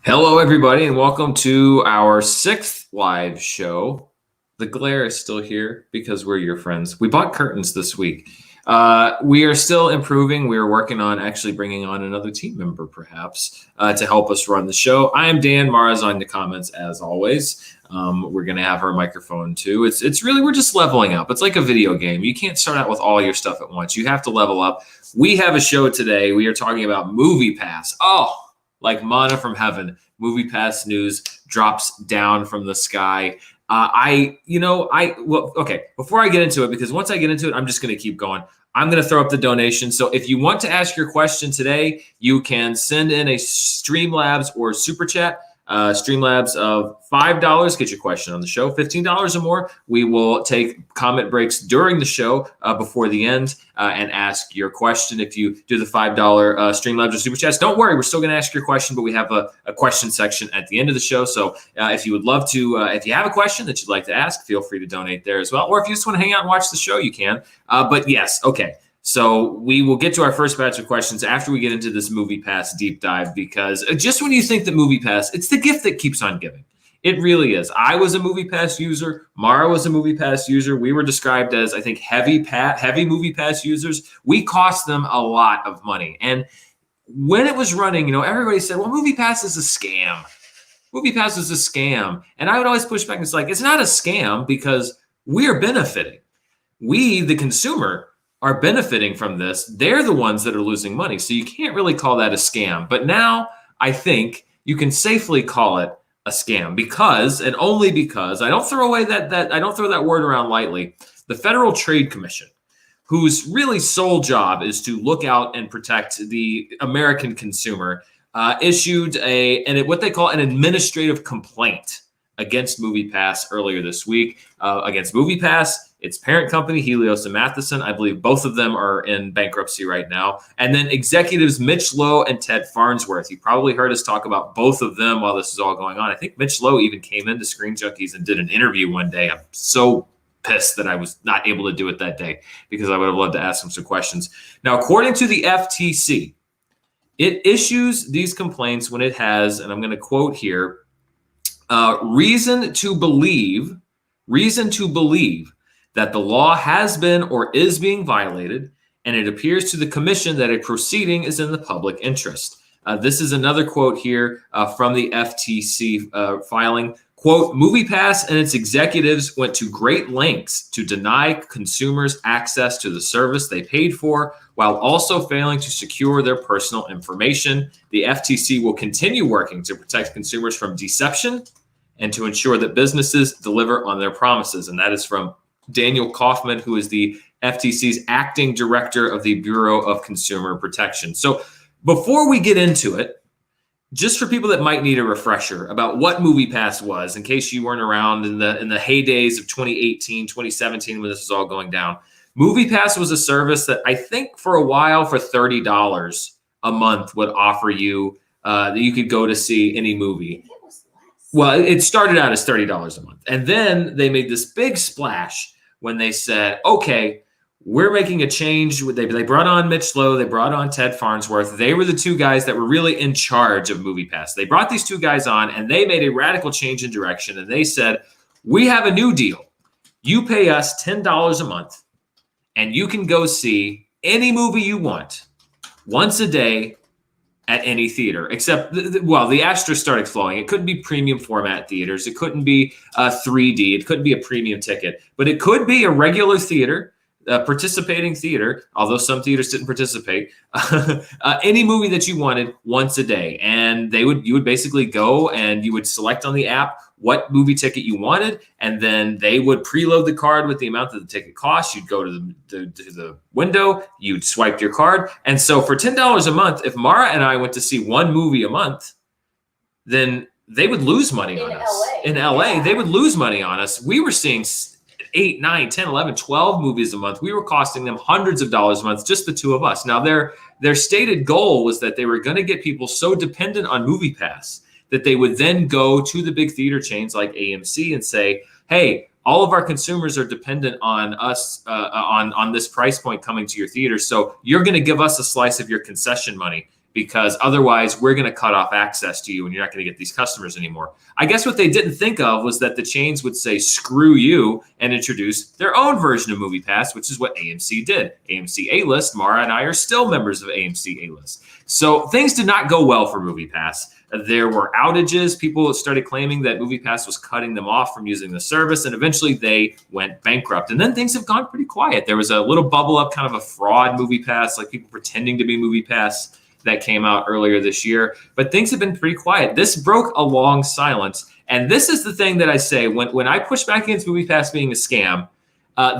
Hello, everybody, and welcome to our sixth live show. The glare is still here because we're your friends. We bought curtains this week. We are still improving. We are working on actually bringing on another team member, perhaps, to help us run the show. I am Dan. Mara's on the comments, as always. We're going to have her microphone, too. It's really, we're just leveling up. It's like a video game. You can't start out with all your stuff at once. You have to level up. We have a show today. We are talking about MoviePass. Oh, like manna from heaven. MoviePass news drops down from the sky. Okay, before I get into it, because once I get into it, I'm just going to keep going. I'm going to throw up the donation. So if you want to ask your question today, you can send in a Streamlabs or Superchat. Streamlabs of $5, get your question on the show. $15 or more, we will take comment breaks during the show before the end and ask your question. If you do the $5 Streamlabs or Super Chats, don't worry, we're still going to ask your question, but we have a question section at the end of the show. So if you would love to, if you have a question that you'd like to ask, feel free to donate there as well. Or if you just want to hang out and watch the show, you can. But yes, okay. So we will get to our first batch of questions after we get into this MoviePass deep dive, because just when you think that MoviePass, it's the gift that keeps on giving. It really is. I was a MoviePass user. Mara was a MoviePass user. We were described as, I think, heavy MoviePass users. We cost them a lot of money. And when it was running, everybody said, well, MoviePass is a scam. MoviePass is a scam. And I would always push back and say, it's not a scam because we are benefiting. We, the consumer, are benefiting from this. They're the ones that are losing money. So you can't really call that a scam. But now I think you can safely call it a scam because, and only because, I don't throw that word around lightly. The Federal Trade Commission, whose really sole job is to look out and protect the American consumer, issued what they call an administrative complaint against MoviePass earlier this week. Against MoviePass, its parent company, Helios and Matheson. I believe both of them are in bankruptcy right now. And then executives Mitch Lowe and Ted Farnsworth. You probably heard us talk about both of them while this is all going on. I think Mitch Lowe even came into Screen Junkies and did an interview one day. I'm so pissed that I was not able to do it that day because I would have loved to ask him some questions. Now, according to the FTC, it issues these complaints when it has, and I'm going to quote here, reason to believe that the law has been or is being violated, and it appears to the commission that a proceeding is in the public interest. This is another quote here from the FTC filing. Quote, MoviePass and its executives went to great lengths to deny consumers access to the service they paid for, while also failing to secure their personal information. The FTC will continue working to protect consumers from deception and to ensure that businesses deliver on their promises. And that is from Daniel Kaufman, who is the FTC's acting director of the Bureau of Consumer Protection. So before we get into it, just for people that might need a refresher about what MoviePass was, in case you weren't around in the heydays of 2018, 2017, when this was all going down, MoviePass was a service that I think for a while for $30 a month would offer you that you could go to see any movie. Well, it started out as $30 a month. And then they made this big splash when they said, okay, we're making a change. They brought on Mitch Lowe. They brought on Ted Farnsworth. They were the two guys that were really in charge of MoviePass. They brought these two guys on, and they made a radical change in direction. And they said, we have a new deal. You pay us $10 a month, and you can go see any movie you want once a day at any theater, except, the asterisk started flowing. It couldn't be premium format theaters. It couldn't be 3D. It couldn't be a premium ticket, but it could be a regular theater, participating theater, although some theaters didn't participate, any movie that you wanted once a day. And you would basically go and you would select on the app what movie ticket you wanted, and then they would preload the card with the amount that the ticket costs. You'd go to the window, you'd swipe your card. And so for $10 a month, if Mara and I went to see one movie a month, then they would lose money on us. In LA, they would lose money on us. We were seeing 8, 9, 10, 11, 12 movies a month. We were costing them hundreds of dollars a month, just the two of us. Now, their stated goal was that they were going to get people so dependent on MoviePass that they would then go to the big theater chains like AMC and say, hey, all of our consumers are dependent on us on this price point coming to your theater. So you're going to give us a slice of your concession money. because otherwise we're going to cut off access to you and you're not going to get these customers anymore. I guess what they didn't think of was that the chains would say, screw you, and introduce their own version of MoviePass, which is what AMC did. AMC A-List, Mara and I are still members of AMC A-List. So things did not go well for MoviePass. There were outages. People started claiming that MoviePass was cutting them off from using the service, and eventually they went bankrupt. And then things have gone pretty quiet. There was a little bubble up, kind of a fraud MoviePass, like people pretending to be MoviePass, that came out earlier this year. But things have been pretty quiet. This broke a long silence. And this is the thing that I say when I push back against MoviePass being a scam,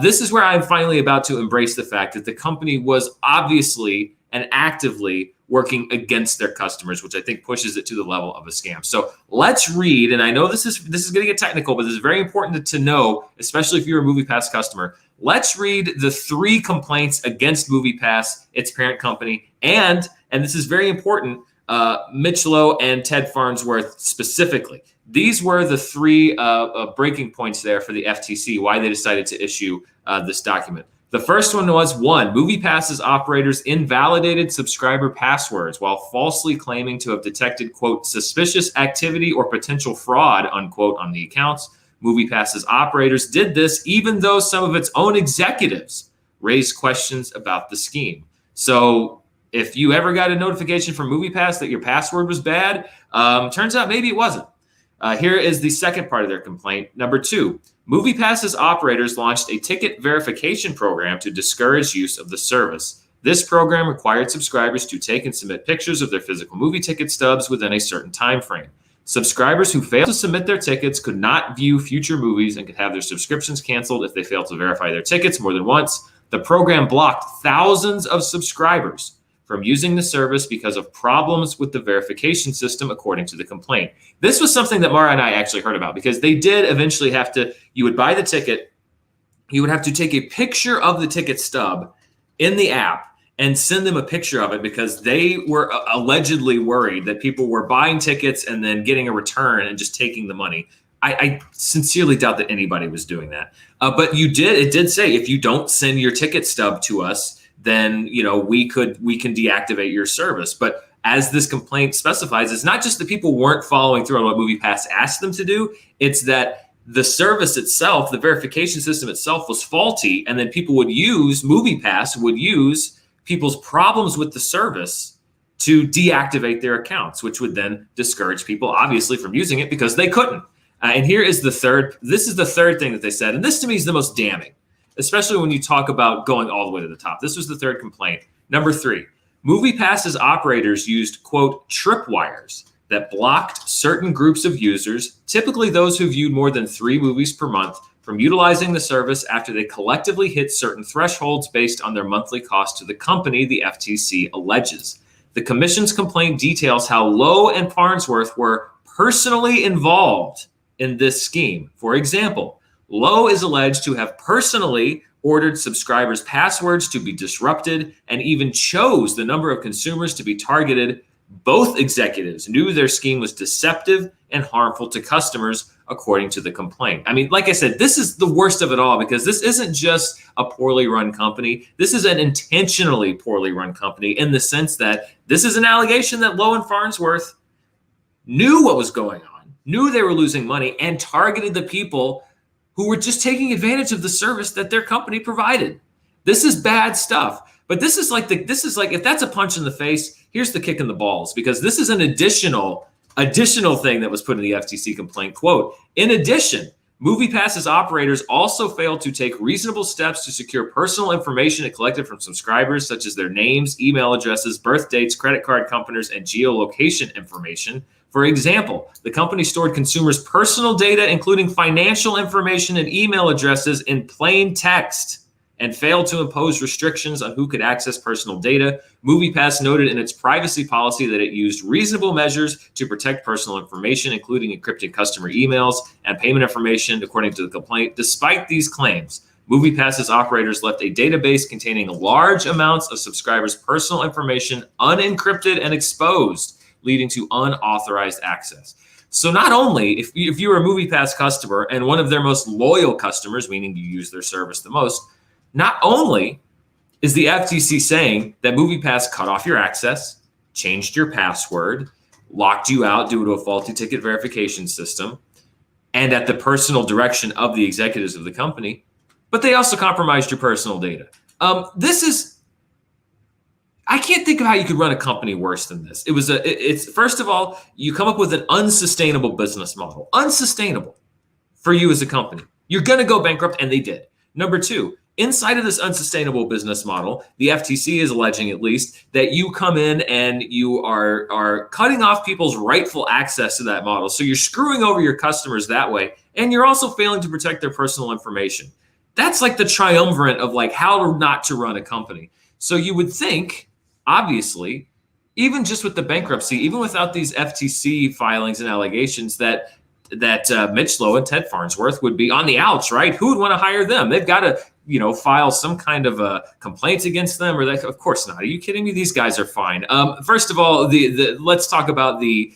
this is where I'm finally about to embrace the fact that the company was obviously and actively working against their customers, which I think pushes it to the level of a scam. So let's read, and I know this is going to get technical, but this is very important to know, especially if you're a MoviePass customer. Let's read the 3 complaints against MoviePass, its parent company, and this is very important, Mitch, Lowe, and Ted Farnsworth specifically. These were the 3 breaking points there for the FTC, why they decided to issue this document. The first one was, 1, MoviePass's operators invalidated subscriber passwords while falsely claiming to have detected, quote, suspicious activity or potential fraud, unquote, on the accounts. MoviePass's operators did this even though some of its own executives raised questions about the scheme. So if you ever got a notification from MoviePass that your password was bad, turns out maybe it wasn't. Here is the second part of their complaint. Number 2, MoviePass's operators launched a ticket verification program to discourage use of the service. This program required subscribers to take and submit pictures of their physical movie ticket stubs within a certain time frame. Subscribers who failed to submit their tickets could not view future movies and could have their subscriptions canceled if they failed to verify their tickets more than once. The program blocked thousands of subscribers from using the service because of problems with the verification system, according to the complaint. This was something that Mara and I actually heard about, because they did eventually have to, you would buy the ticket, you would have to take a picture of the ticket stub in the app and send them a picture of it, because they were allegedly worried that people were buying tickets and then getting a return and just taking the money. I sincerely doubt that anybody was doing that. But it did say, if you don't send your ticket stub to us, then we can deactivate your service. But as this complaint specifies, it's not just that people weren't following through on what MoviePass asked them to do. It's that the service itself, the verification system itself, was faulty, and then MoviePass would use people's problems with the service to deactivate their accounts, which would then discourage people, obviously, from using it because they couldn't. And here is the third. This is the third thing that they said, and this to me is the most damning, especially when you talk about going all the way to the top. This was the third complaint. Number 3, MoviePass's operators used, quote, tripwires that blocked certain groups of users, typically those who viewed more than 3 movies per month, from utilizing the service after they collectively hit certain thresholds based on their monthly cost to the company, the FTC alleges. The commission's complaint details how Lowe and Farnsworth were personally involved in this scheme. For example, Lowe is alleged to have personally ordered subscribers' passwords to be disrupted and even chose the number of consumers to be targeted. Both executives knew their scheme was deceptive and harmful to customers, according to the complaint. I mean, like I said, this is the worst of it all, because this isn't just a poorly run company. This is an intentionally poorly run company, in the sense that this is an allegation that Lowe and Farnsworth knew what was going on, knew they were losing money, and targeted the people who were just taking advantage of the service that their company provided. This is bad stuff. But this is like if that's a punch in the face, here's the kick in the balls, because this is an additional thing that was put in the FTC complaint. Quote, in addition, MoviePass's operators also failed to take reasonable steps to secure personal information it collected from subscribers, such as their names, email addresses, birth dates, credit card companies, and geolocation information. For example, the company stored consumers' personal data, including financial information and email addresses, in plain text, and failed to impose restrictions on who could access personal data. MoviePass noted in its privacy policy that it used reasonable measures to protect personal information, including encrypted customer emails and payment information, according to the complaint. Despite these claims, MoviePass's operators left a database containing large amounts of subscribers' personal information unencrypted and exposed, leading to unauthorized access. So not only, if you're a MoviePass customer and one of their most loyal customers, meaning you use their service the most, not only is the FTC saying that MoviePass cut off your access, changed your password, locked you out due to a faulty ticket verification system, and at the personal direction of the executives of the company, but they also compromised your personal data. I can't think of how you could run a company worse than this. It's first of all, you come up with an unsustainable business model, unsustainable for you as a company. You're going to go bankrupt, and they did. Number two, inside of this unsustainable business model, the FTC is alleging at least that you come in and you are cutting off people's rightful access to that model. So you're screwing over your customers that way, and you're also failing to protect their personal information. That's like the triumvirate of like how not to run a company. So you would think, obviously, even just with the bankruptcy, even without these FTC filings and allegations, that Mitch Lowe and Ted Farnsworth would be on the outs, right? Who would want to hire them? They've got to, file some kind of a complaint against them, or that. Of course not. Are you kidding me? These guys are fine. First of all, let's talk about the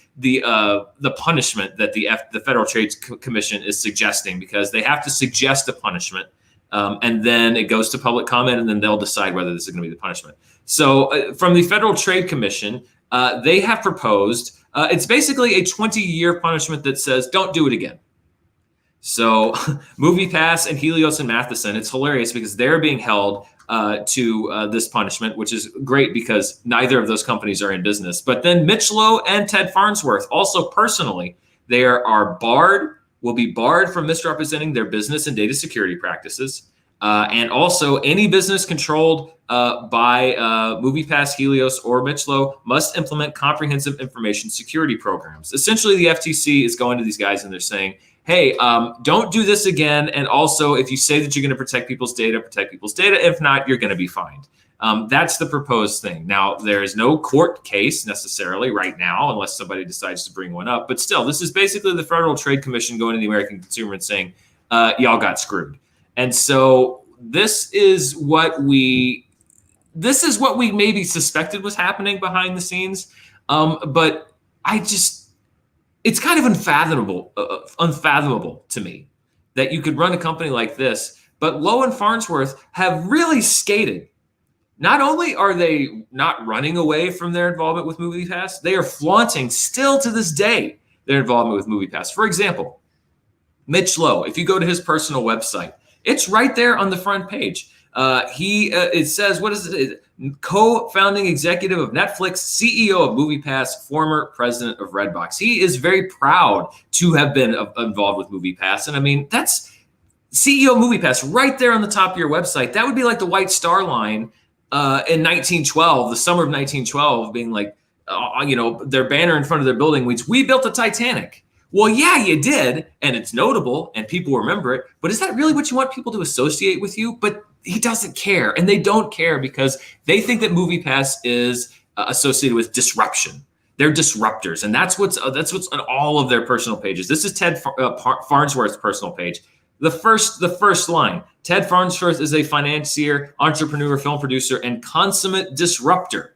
punishment that the Federal Trade Commission is suggesting, because they have to suggest a punishment, and then it goes to public comment, and then they'll decide whether this is going to be the punishment. So from the Federal Trade Commission, they have proposed, it's basically a 20-year punishment that says, don't do it again. So MoviePass and Helios and Matheson, it's hilarious because they're being held to this punishment, which is great because neither of those companies are in business. But then Mitch Lowe and Ted Farnsworth, also personally, will be barred from misrepresenting their business and data security practices. And also any business controlled by MoviePass, Helios, or Mitch Lowe must implement comprehensive information security programs. Essentially, the FTC is going to these guys and they're saying, hey, don't do this again. And also, if you say that you're going to protect people's data, protect people's data. If not, you're going to be fined. That's the proposed thing. Now, there is no court case necessarily right now, unless somebody decides to bring one up. But still, this is basically the Federal Trade Commission going to the American consumer and saying, y'all got screwed. And so this is what we maybe suspected was happening behind the scenes. But it's kind of unfathomable to me that you could run a company like this. But Lowe and Farnsworth have really skated. Not only are they not running away from their involvement with MoviePass, they are flaunting still to this day their involvement with MoviePass. For example, Mitch Lowe, if you go to his personal website, it's right there on the front page. It says, what is it? Co-founding executive of Netflix, CEO of MoviePass, former president of Redbox. He is very proud to have been involved with MoviePass. And I mean, that's CEO of MoviePass right there on the top of your website. That would be like the White Star Line in 1912, the summer of 1912, being like, their banner in front of their building reads, "We built the Titanic." Well, yeah, you did, and it's notable, and people remember it. But is that really what you want people to associate with you? But he doesn't care, and they don't care because they think that MoviePass is associated with disruption. They're disruptors, and that's what's on all of their personal pages. This is Ted Farnsworth's personal page. The first line: Ted Farnsworth is a financier, entrepreneur, film producer, and consummate disruptor.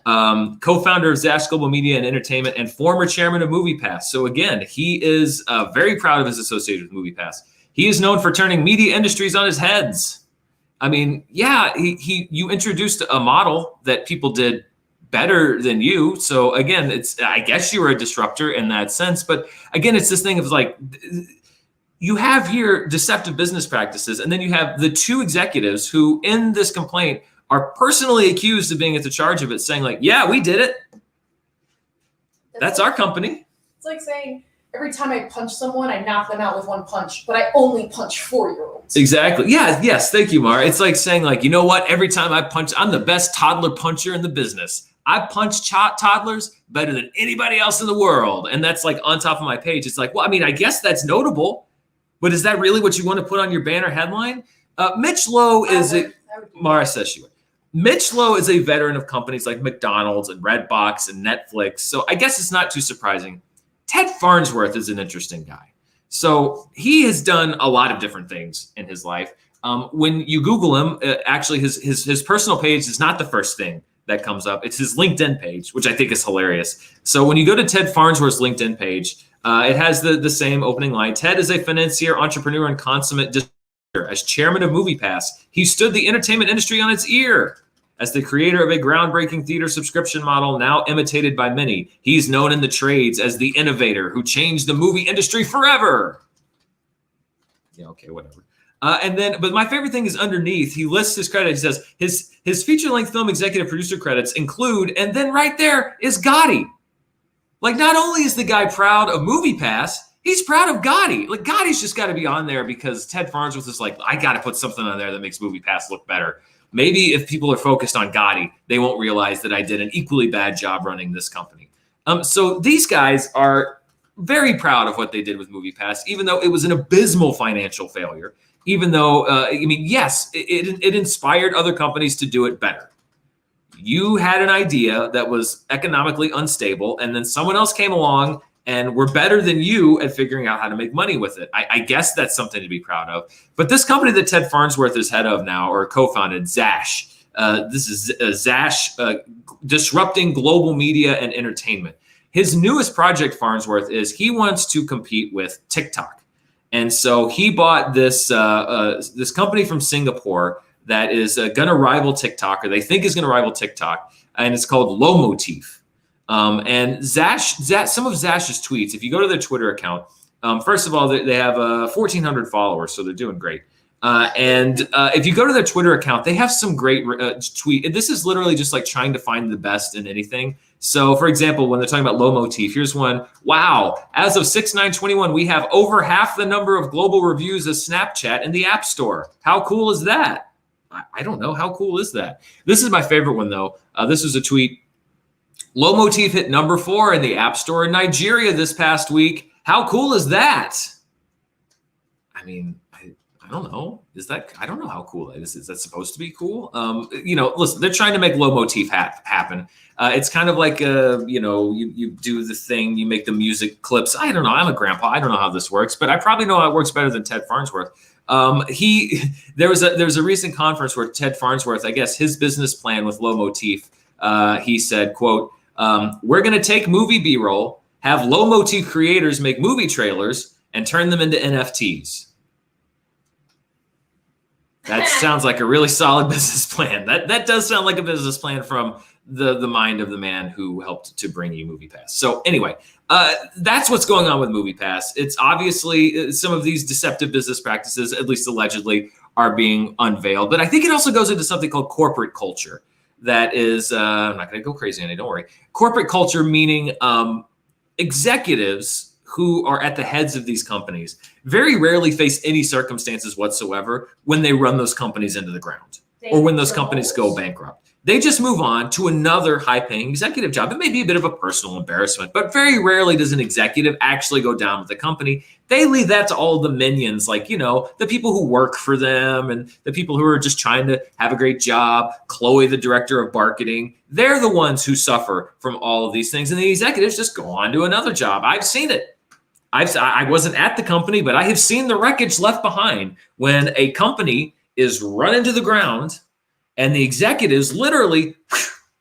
Co-founder of Zash Global Media and Entertainment and former chairman of MoviePass. So again, he is very proud of his association with MoviePass. He is known for turning media industries on his heads. I mean, yeah, you introduced a model that people did better than you. So again, I guess you were a disruptor in that sense. But again, it's this thing of like, you have here deceptive business practices, and then you have the two executives who in this complaint are personally accused of being at the charge of it, saying like, yeah, we did it. That's our company. It's like saying every time I punch someone, I knock them out with one punch, but I only punch 4-year-olds. Exactly. Yeah. Yes. Thank you, Mara. It's like saying like, you know what? Every time I punch, I'm the best toddler puncher in the business. I punch toddlers better than anybody else in the world. And that's like on top of my page. It's like, well, I mean, I guess that's notable, but is that really what you want to put on your banner headline? Mitch Lowe Mara says she would. Mitch Lowe is a veteran of companies like McDonald's and Redbox and Netflix. So I guess it's not too surprising. Ted Farnsworth is an interesting guy. So he has done a lot of different things in his life. When you Google him, actually his personal page is not the first thing that comes up. It's his LinkedIn page, which I think is hilarious. So when you go to Ted Farnsworth's LinkedIn page, it has the same opening line. Ted is a financier, entrepreneur, and consummate distributor. As chairman of MoviePass, he stood the entertainment industry on its ear. As the creator of a groundbreaking theater subscription model now imitated by many, he's known in the trades as the innovator who changed the movie industry forever. Yeah, okay, whatever. But my favorite thing is underneath, he lists his credits. He says his feature-length film executive producer credits include, and then right there is Gotti. Like, not only is the guy proud of MoviePass, he's proud of Gotti. Like, Gotti's just got to be on there because Ted Farnsworth is like, I got to put something on there that makes MoviePass look better. Maybe if people are focused on Gotti, they won't realize that I did an equally bad job running this company. So these guys are very proud of what they did with MoviePass, even though it was an abysmal financial failure. Even though, yes, it inspired other companies to do it better. You had an idea that was economically unstable, and then someone else came along and were better than you at figuring out how to make money with it. I guess that's something to be proud of. But this company that Ted Farnsworth is head of now, or co-founded, Zash, this is Zash, disrupting global media and entertainment. His newest project, Farnsworth, is he wants to compete with TikTok. And so he bought this this company from Singapore that is going to rival TikTok, or they think is going to rival TikTok, and it's called Lowe. And Zash, some of Zash's tweets, if you go to their Twitter account, first of all, they have 1,400 followers, so they're doing great. If you go to their Twitter account, they have some great tweet. This is literally just like trying to find the best in anything. So, for example, when they're talking about Lowe, here's one. Wow, as of 6/9/21, we have over half the number of global reviews of Snapchat in the App Store. How cool is that? I don't know. How cool is that? This is my favorite one, though. This was a tweet. Lowe hit number 4 in the App Store in Nigeria this past week. How cool is that? I mean, I don't know. I don't know how cool that is. Is that supposed to be cool? Listen, they're trying to make Lowe happen. It's kind of like, you do the thing, you make the music clips. I don't know. I'm a grandpa. I don't know how this works, but I probably know how it works better than Ted Farnsworth. There was a recent conference where Ted Farnsworth, I guess his business plan with Lowe, he said, quote, we're going to take movie B-roll, have Lowe creators make movie trailers, and turn them into NFTs. That sounds like a really solid business plan. That does sound like a business plan from the mind of the man who helped to bring you MoviePass. So anyway, that's what's going on with MoviePass. It's obviously some of these deceptive business practices, at least allegedly, are being unveiled. But I think it also goes into something called corporate culture. That is, I'm not going to go crazy on it, don't worry. Corporate culture meaning executives who are at the heads of these companies very rarely face any circumstances whatsoever when they run those companies into the ground or when those companies go bankrupt. They just move on to another high-paying executive job. It may be a bit of a personal embarrassment, but very rarely does an executive actually go down with the company. They leave that to all the minions, like, the people who work for them and the people who are just trying to have a great job. Chloe, the director of marketing, they're the ones who suffer from all of these things. And the executives just go on to another job. I've seen it. I wasn't at the company, but I have seen the wreckage left behind when a company is run into the ground and the executives literally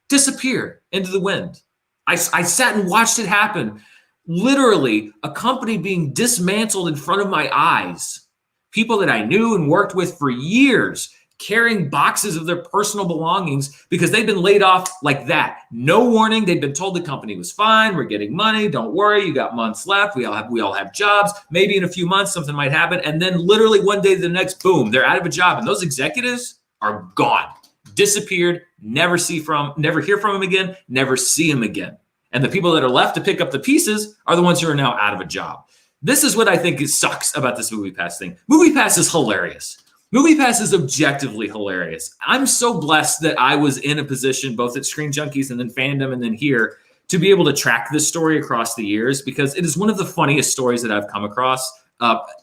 disappear into the wind. I sat and watched it happen. Literally, a company being dismantled in front of my eyes. People that I knew and worked with for years carrying boxes of their personal belongings because they've been laid off like that. No warning. They'd been told the company was fine. We're getting money. Don't worry. You got months left. We all have jobs. Maybe in a few months something might happen. And then literally one day to the next, boom, they're out of a job. And those executives are gone, disappeared, never hear from them again, never see them again. And the people that are left to pick up the pieces are the ones who are now out of a job. This is what I think sucks about this MoviePass thing. MoviePass is hilarious. MoviePass is objectively hilarious. I'm so blessed that I was in a position, both at Screen Junkies and then Fandom and then here, to be able to track this story across the years because it is one of the funniest stories that I've come across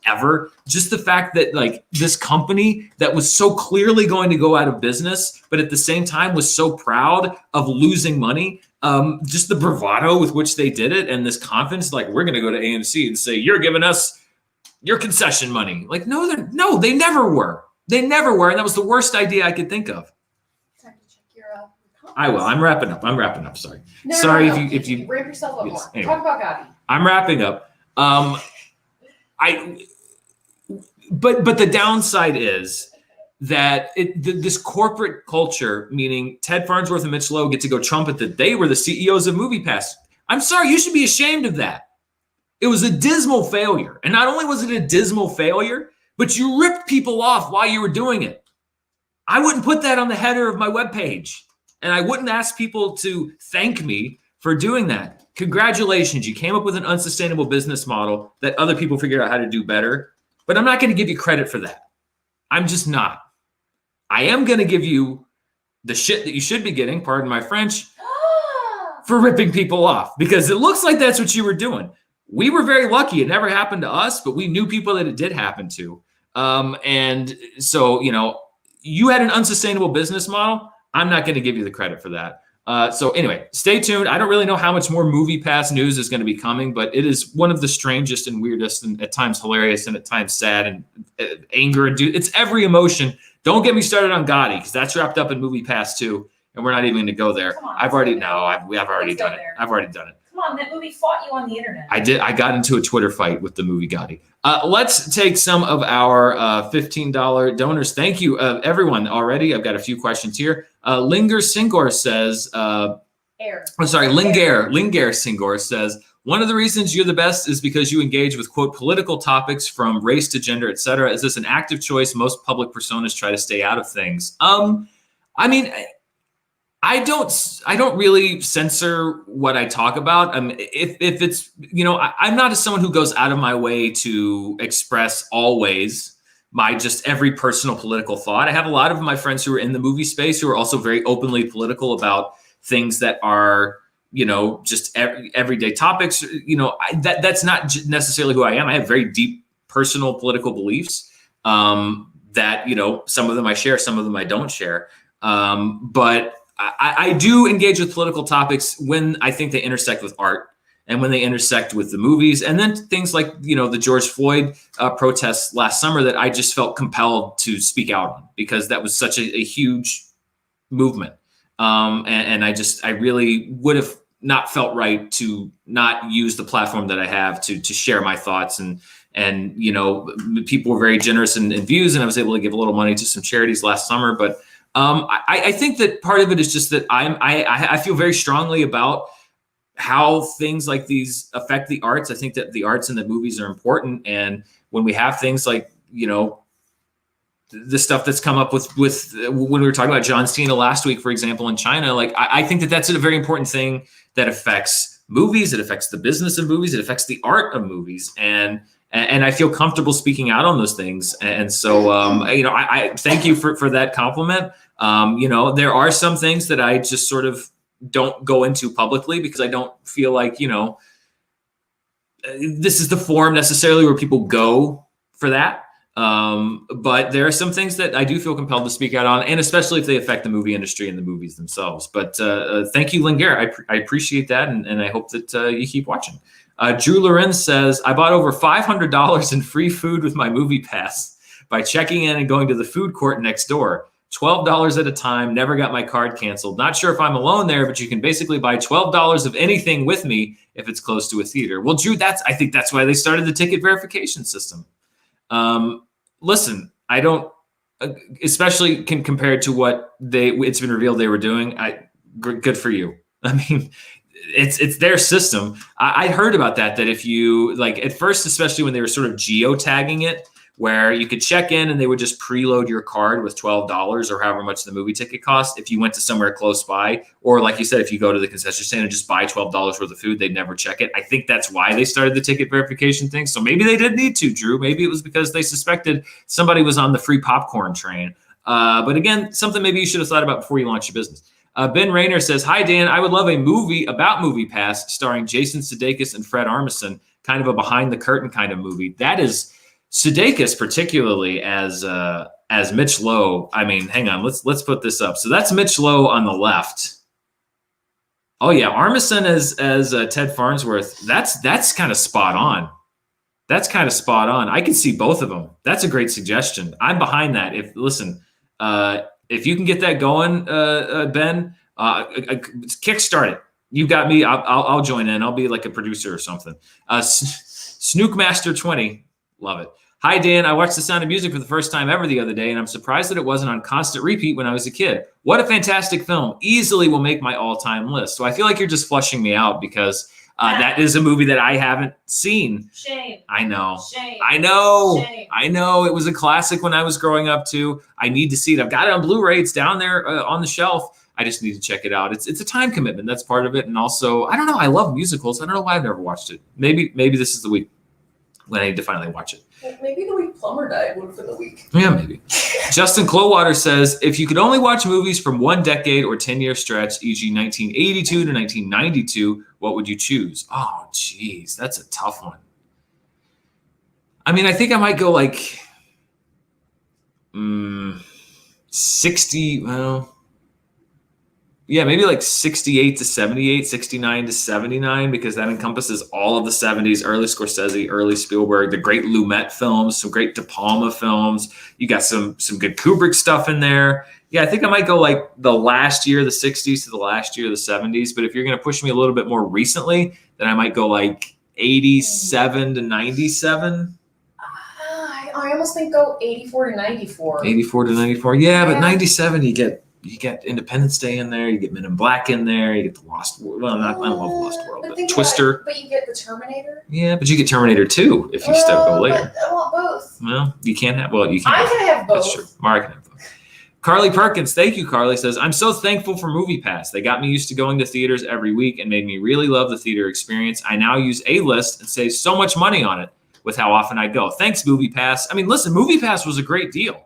ever. Just the fact that like this company that was so clearly going to go out of business, but at the same time was so proud of losing money. Just the bravado with which they did it and this confidence, like we're going to go to AMC and say, you're giving us your concession money. Like, no, they never were. They never were. And that was the worst idea I could think of. Time to check your I will. I'm wrapping up. Sorry. No, Sorry no. if you ramp yourself up yes, more. anyway. Talk about Gotti. I'm wrapping up. But the downside is that this corporate culture, meaning Ted Farnsworth and Mitch Lowe, get to go trumpet that they were the CEOs of MoviePass. I'm sorry, you should be ashamed of that. It was a dismal failure. And not only was it a dismal failure, but you ripped people off while you were doing it. I wouldn't put that on the header of my webpage. And I wouldn't ask people to thank me for doing that. Congratulations, you came up with an unsustainable business model that other people figured out how to do better. But I'm not going to give you credit for that. I'm just not. I am going to give you the shit that you should be getting, pardon my French, for ripping people off, because it looks like that's what you were doing. We were very lucky. It never happened to us, but we knew people that it did happen to. And so, you had an unsustainable business model. I'm not going to give you the credit for that. So anyway, stay tuned. I don't really know how much more MoviePass news is going to be coming, but it is one of the strangest and weirdest and at times hilarious and at times sad and anger. It's every emotion. Don't get me started on Gotti, because that's wrapped up in MoviePass too. And we're not even going to go there. I've already done it. I've already done it. Come on, that movie fought you on the internet. I did. I got into a Twitter fight with the movie Gotti. Let's take some of our $15 donors. Thank you, everyone, already. I've got a few questions here. Linger Singor says, Linger Singor says, one of the reasons you're the best is because you engage with, quote, political topics from race to gender, etc. Is this an active choice? Most public personas try to stay out of things. I mean, I don't really censor what I talk about. If it's, I'm not someone who goes out of my way to express always my just every personal political thought. I have a lot of my friends who are in the movie space who are also very openly political about things that are, just everyday topics. That's not necessarily who I am. I have very deep personal political beliefs that, some of them I share, some of them I don't share. But I do engage with political topics when I think they intersect with art and when they intersect with the movies, and then things like, the George Floyd protests last summer that I just felt compelled to speak out on, because that was such a huge movement. And I really would have not felt right to not use the platform that I have to share my thoughts. And people were very generous in views, and I was able to give a little money to some charities last summer. But I think that part of it is just that I feel very strongly about how things like these affect the arts. I think that the arts and the movies are important. And when we have things like, the stuff that's come up with when we were talking about John Cena last week, for example, in China, like I think that that's a very important thing that affects movies. It affects the business of movies. It affects the art of movies. And I feel comfortable speaking out on those things. And so, I thank you for that compliment. There are some things that I just sort of don't go into publicly because I don't feel like, this is the forum necessarily where people go for that. But there are some things that I do feel compelled to speak out on, and especially if they affect the movie industry and the movies themselves. But thank you, Linger. I appreciate that. And I hope that you keep watching. Drew Lorenz says, I bought over $500 in free food with my MoviePass by checking in and going to the food court next door. $12 at a time, never got my card canceled. Not sure if I'm alone there, but you can basically buy $12 of anything with me if it's close to a theater. Well, Drew, I think that's why they started the ticket verification system. Listen, I don't, especially compared to what it's been revealed they were doing. Good for you. I mean, it's their system. I heard about that if you at first, especially when they were sort of geotagging it, where you could check in and they would just preload your card with $12 or however much the movie ticket cost. If you went to somewhere close by, or like you said, if you go to the concession stand and just buy $12 worth of food, they'd never check it. I think that's why they started the ticket verification thing. So maybe they didn't need to, Drew. Maybe it was because they suspected somebody was on the free popcorn train. But again, something maybe you should have thought about before you launch your business. Ben Rayner says, hi, Dan. I would love a movie about MoviePass starring Jason Sudeikis and Fred Armisen, kind of a behind the curtain kind of movie. That is Sudeikis, particularly as Mitch Lowe. I mean, hang on, let's put this up. So that's Mitch Lowe on the left. Oh yeah, Armisen as Ted Farnsworth. That's kind of spot on. That's kind of spot on. I can see both of them. That's a great suggestion. I'm behind that. If you can get that going, Ben, kickstart it. You got me. I'll join in. I'll be like a producer or something. Snookmaster 20. Love it. Hi, Dan. I watched The Sound of Music for the first time ever the other day, and I'm surprised that it wasn't on constant repeat when I was a kid. What a fantastic film. Easily will make my all-time list. So I feel like you're just flushing me out because that is a movie that I haven't seen. Shame. I know. Shame. I know. Shame. I know. It was a classic when I was growing up, too. I need to see it. I've got it on Blu-ray. It's down there on the shelf. I just need to check it out. It's a time commitment. That's part of it. And also, I don't know. I love musicals. I don't know why I've never watched it. Maybe this is the week when I need to finally watch it. Well, maybe the week Plumber died would for the week. Yeah, maybe. Justin Clowater says, if you could only watch movies from one decade or 10-year stretch, e.g. 1982 to 1992, what would you choose? Oh, geez. That's a tough one. I mean, I think I might go like 60, well... Yeah, maybe like 68 to 78, 69 to 79, because that encompasses all of the 70s, early Scorsese, early Spielberg, the great Lumet films, some great De Palma films. You got some good Kubrick stuff in there. Yeah, I think I might go like the last year of the 60s to the last year of the 70s. But if you're going to push me a little bit more recently, then I might go like 87 to 97. I almost think go 84 to 94. 84 to 94. Yeah, but 97, you get Independence Day in there, you get Men in Black in there, you get the Lost World. Well, I love Lost World, but Twister. But you get the Terminator. Yeah, but you get Terminator 2 if you still go later. But I want both. Well, you can't have. Well, you can't. I can have both. That's true. Mara can have both. Carly Perkins, thank you, Carly, says, I'm so thankful for MoviePass. They got me used to going to theaters every week and made me really love the theater experience. I now use A-List and save so much money on it with how often I go. Thanks, MoviePass. I mean, listen, MoviePass was a great deal.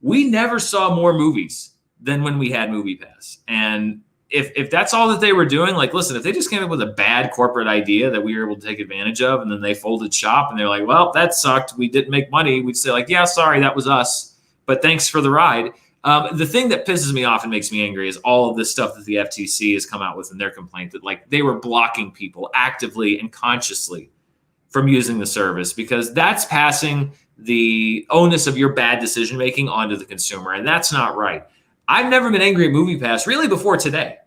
We never saw more movies than when we had MoviePass. And if that's all that they were doing, like, listen, if they just came up with a bad corporate idea that we were able to take advantage of, and then they folded shop and they're like, well, that sucked, we didn't make money, we'd say like, yeah, sorry, that was us, but thanks for the ride. The thing that pisses me off and makes me angry is all of this stuff that the FTC has come out with in their complaint, that like they were blocking people actively and consciously from using the service, because that's passing the onus of your bad decision making onto the consumer, and that's not right. I've never been angry at MoviePass really before today,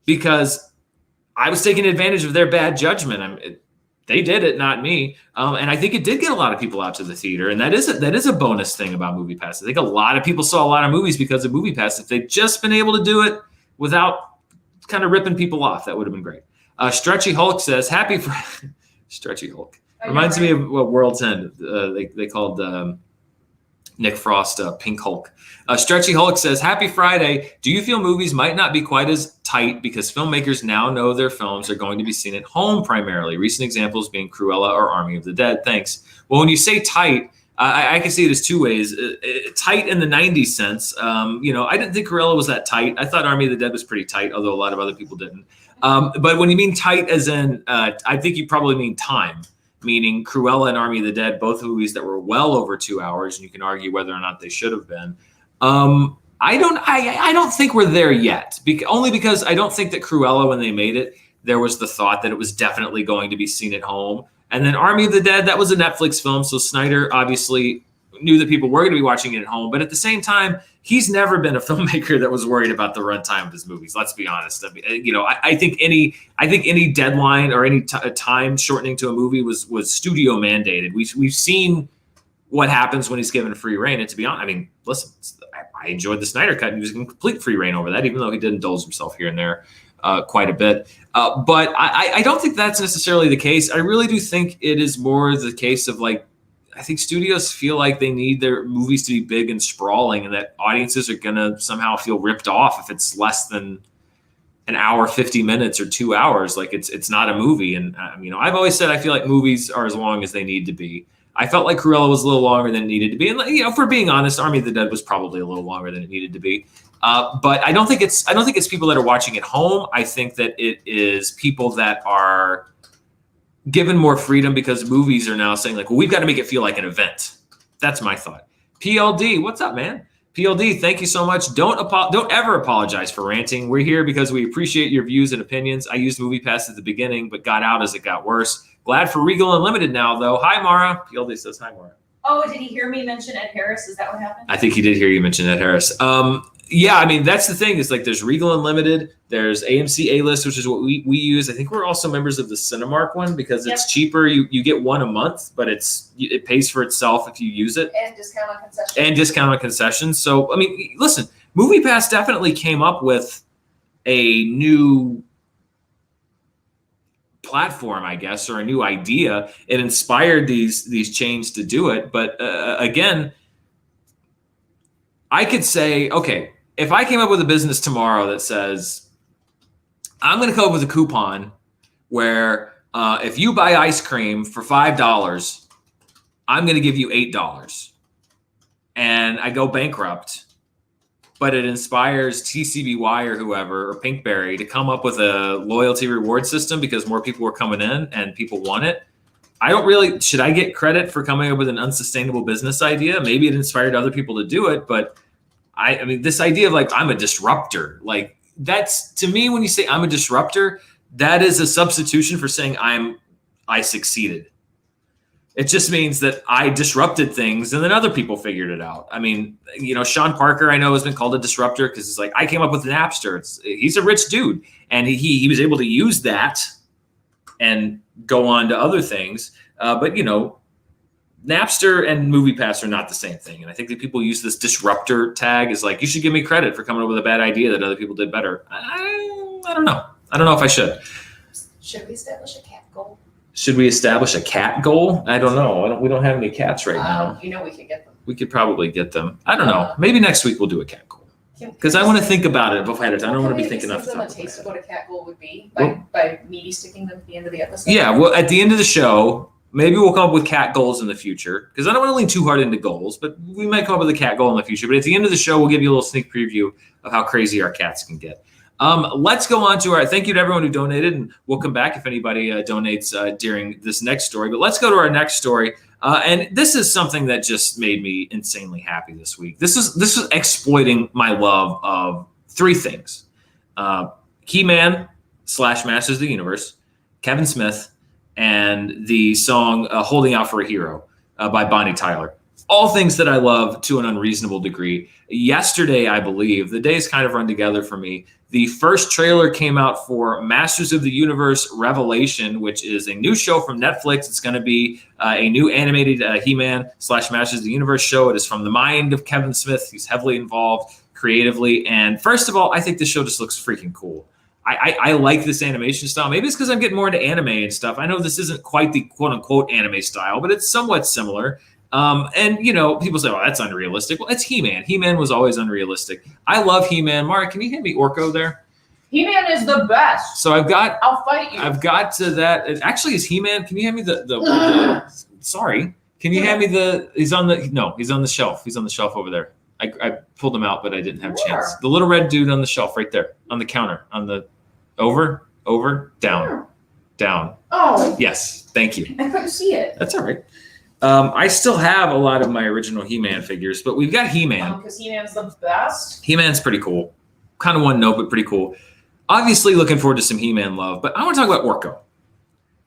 because I was taking advantage of their bad judgment. They did it, not me. And I think it did get a lot of people out to the theater. And that is a bonus thing about MoviePass. I think a lot of people saw a lot of movies because of MoviePass. If they'd just been able to do it without kind of ripping people off, that would have been great. Stretchy Hulk says, happy Friday. Stretchy Hulk. Reminds me of World's End. They called Nick Frost Pink Hulk. Stretchy Hulk says, happy Friday. Do you feel movies might not be quite as tight because filmmakers now know their films are going to be seen at home primarily? Recent examples being Cruella or Army of the Dead. Thanks. Well, when you say tight, I can see it as two ways. Tight in the 90s sense. I didn't think Cruella was that tight. I thought Army of the Dead was pretty tight, although a lot of other people didn't. But when you mean tight as in, I think you probably mean time. Meaning Cruella and Army of the Dead, both movies that were well over 2 hours, and you can argue whether or not they should have been. I don't think we're there yet, only because I don't think that Cruella, when they made it, there was the thought that it was definitely going to be seen at home. And then Army of the Dead, that was a Netflix film, so Snyder obviously knew that people were going to be watching it at home. But at the same time, he's never been a filmmaker that was worried about the runtime of his movies. Let's be honest. I mean, I think any deadline or any time shortening to a movie was studio mandated. We've seen what happens when he's given free reign. And to be honest, I mean, listen, I enjoyed the Snyder cut. He was in complete free reign over that, even though he did indulge himself here and there quite a bit. But I don't think that's necessarily the case. I really do think it is more the case of like, I think studios feel like they need their movies to be big and sprawling, and that audiences are going to somehow feel ripped off if it's less than an hour, 50 minutes or 2 hours. Like it's not a movie. And I've always said, I feel like movies are as long as they need to be. I felt like Cruella was a little longer than it needed to be. And if we're being honest, Army of the Dead was probably a little longer than it needed to be. But I don't think it's people that are watching at home. I think that it is people that are given more freedom because movies are now saying like, well, we've got to make it feel like an event. That's my thought. PLD, what's up, man? PLD, thank you so much. Don't ever apologize for ranting. We're here because we appreciate your views and opinions. I used MoviePass at the beginning, but got out as it got worse. Glad for Regal Unlimited now, though. Hi, Mara. PLD says hi, Mara. Oh, did he hear me mention Ed Harris? Is that what happened? I think he did hear you mention Ed Harris. Yeah, I mean, that's the thing is like there's Regal Unlimited, there's AMC A-List, which is what we use. I think we're also members of the Cinemark one because it's cheaper. You get one a month, but it pays for itself if you use it. And discount on concessions. So, I mean, listen, MoviePass definitely came up with a new platform, I guess, or a new idea. It inspired these chains to do it. But again, I could say, okay, if I came up with a business tomorrow that says, I'm going to come up with a coupon where if you buy ice cream for $5, I'm going to give you $8. And I go bankrupt, but it inspires TCBY or whoever, or Pinkberry, to come up with a loyalty reward system because more people are coming in and people want it. Should I get credit for coming up with an unsustainable business idea? Maybe it inspired other people to do it, but I mean, this idea of like, I'm a disruptor, like that's, to me, when you say I'm a disruptor, that is a substitution for saying I succeeded. It just means that I disrupted things and then other people figured it out. I mean, Sean Parker, I know, has been called a disruptor because it's like, I came up with Napster. He's a rich dude and he was able to use that and go on to other things. But Napster and MoviePass are not the same thing. And I think that people use this disruptor tag as like, you should give me credit for coming up with a bad idea that other people did better. I don't know. I don't know if I should. Should we establish a cat goal? Should we establish a cat goal? I don't know. We don't have any cats right now. We could get them. We could probably get them. I don't know. Maybe next week we'll do a cat goal. Because I want to think about it ahead of time. I don't want to be thinking off the top of my head. Taste of what a cat goal would be by maybe sticking them at the end of the episode. Yeah, well, at the end of the show, maybe we'll come up with cat goals in the future. Because I don't want to lean too hard into goals, but we might come up with a cat goal in the future. But at the end of the show, we'll give you a little sneak preview of how crazy our cats can get. Let's go on to thank you to everyone who donated, and we'll come back if anybody donates during this next story. But let's go to our next story. And this is something that just made me insanely happy this week. This is exploiting my love of three things. He-Man / Masters of the Universe, Kevin Smith, and the song Holding Out for a Hero by Bonnie Tyler. All things that I love to an unreasonable degree. Yesterday, I believe, the days kind of run together for me. The first trailer came out for Masters of the Universe Revelation, which is a new show from Netflix. It's going to be a new animated He-Man / Masters of the Universe show. It is from the mind of Kevin Smith. He's heavily involved creatively. And first of all, I think this show just looks freaking cool. I like this animation style. Maybe it's because I'm getting more into anime and stuff. I know this isn't quite the quote-unquote anime style, but it's somewhat similar. And people say, "Oh, that's unrealistic." Well, it's He-Man. He-Man was always unrealistic. I love He-Man. Mara, can you hand me Orko there? He-Man is the best. So I'll fight you. I've got to that. It actually is He-Man. Can you hand me the sorry. Can you hand me he's on the shelf. He's on the shelf over there. I pulled him out, but I didn't have a chance. The little red dude on the shelf right there on the counter on the over, down. Oh. Yes. Thank you. I couldn't see it. That's all right. I still have a lot of my original He-Man figures, but we've got He-Man. Because He-Man's the best. He-Man's pretty cool. Kind of one note, but pretty cool. Obviously looking forward to some He-Man love, but I want to talk about Orko.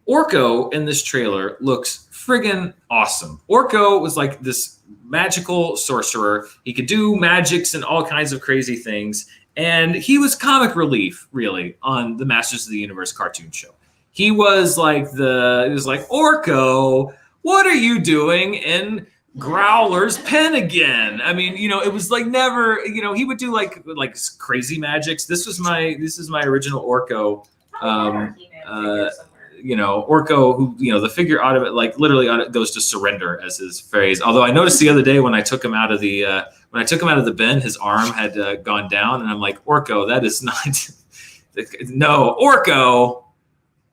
Orko in this trailer looks friggin' awesome. Orko was like this magical sorcerer. He could do magics and all kinds of crazy things. And he was comic relief, really, on the Masters of the Universe cartoon show. He was like Orko, what are you doing in Growler's pen again? I mean, it was like never, he would do like crazy magics. This is my original Orko. Orko, who, the figure out of it, like literally goes to surrender as his phrase. Although I noticed the other day when I took him out of the bin, his arm had gone down, and I'm like, Orko, that is not, no, Orko.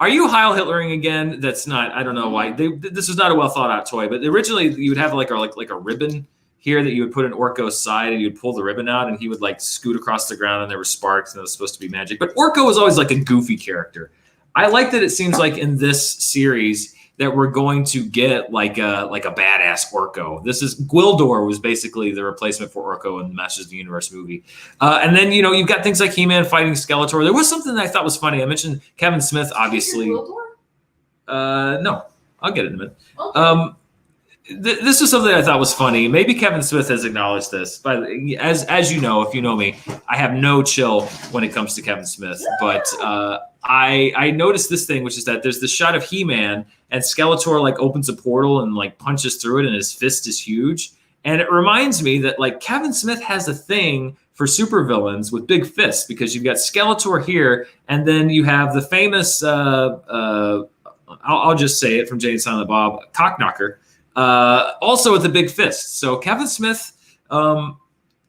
Are you Heil Hitlering again? That's not. I don't know why. This was not a well thought out toy, but originally you would have like a ribbon here that you would put in Orko's side, and you'd pull the ribbon out, and he would like scoot across the ground, and there were sparks, and it was supposed to be magic. But Orko was always like a goofy character. I like that it seems like in this series that we're going to get like a badass Orko. This is Gwildor was basically the replacement for Orko in the Masters of the Universe movie. And then, you've got things like He-Man fighting Skeletor. There was something that I thought was funny. I mentioned Kevin Smith, obviously. Gwildor? No, I'll get it in a minute. Okay. this was something I thought was funny. Maybe Kevin Smith has acknowledged this, but as you know, if you know me, I have no chill when it comes to Kevin Smith. But I noticed this thing, which is that there's this shot of He-Man and Skeletor like opens a portal and like punches through it, and his fist is huge. And it reminds me that like Kevin Smith has a thing for supervillains with big fists, because you've got Skeletor here, and then you have the famous I'll just say it from Jay and Silent Bob, Cockknocker, also with a big fist. So Kevin Smith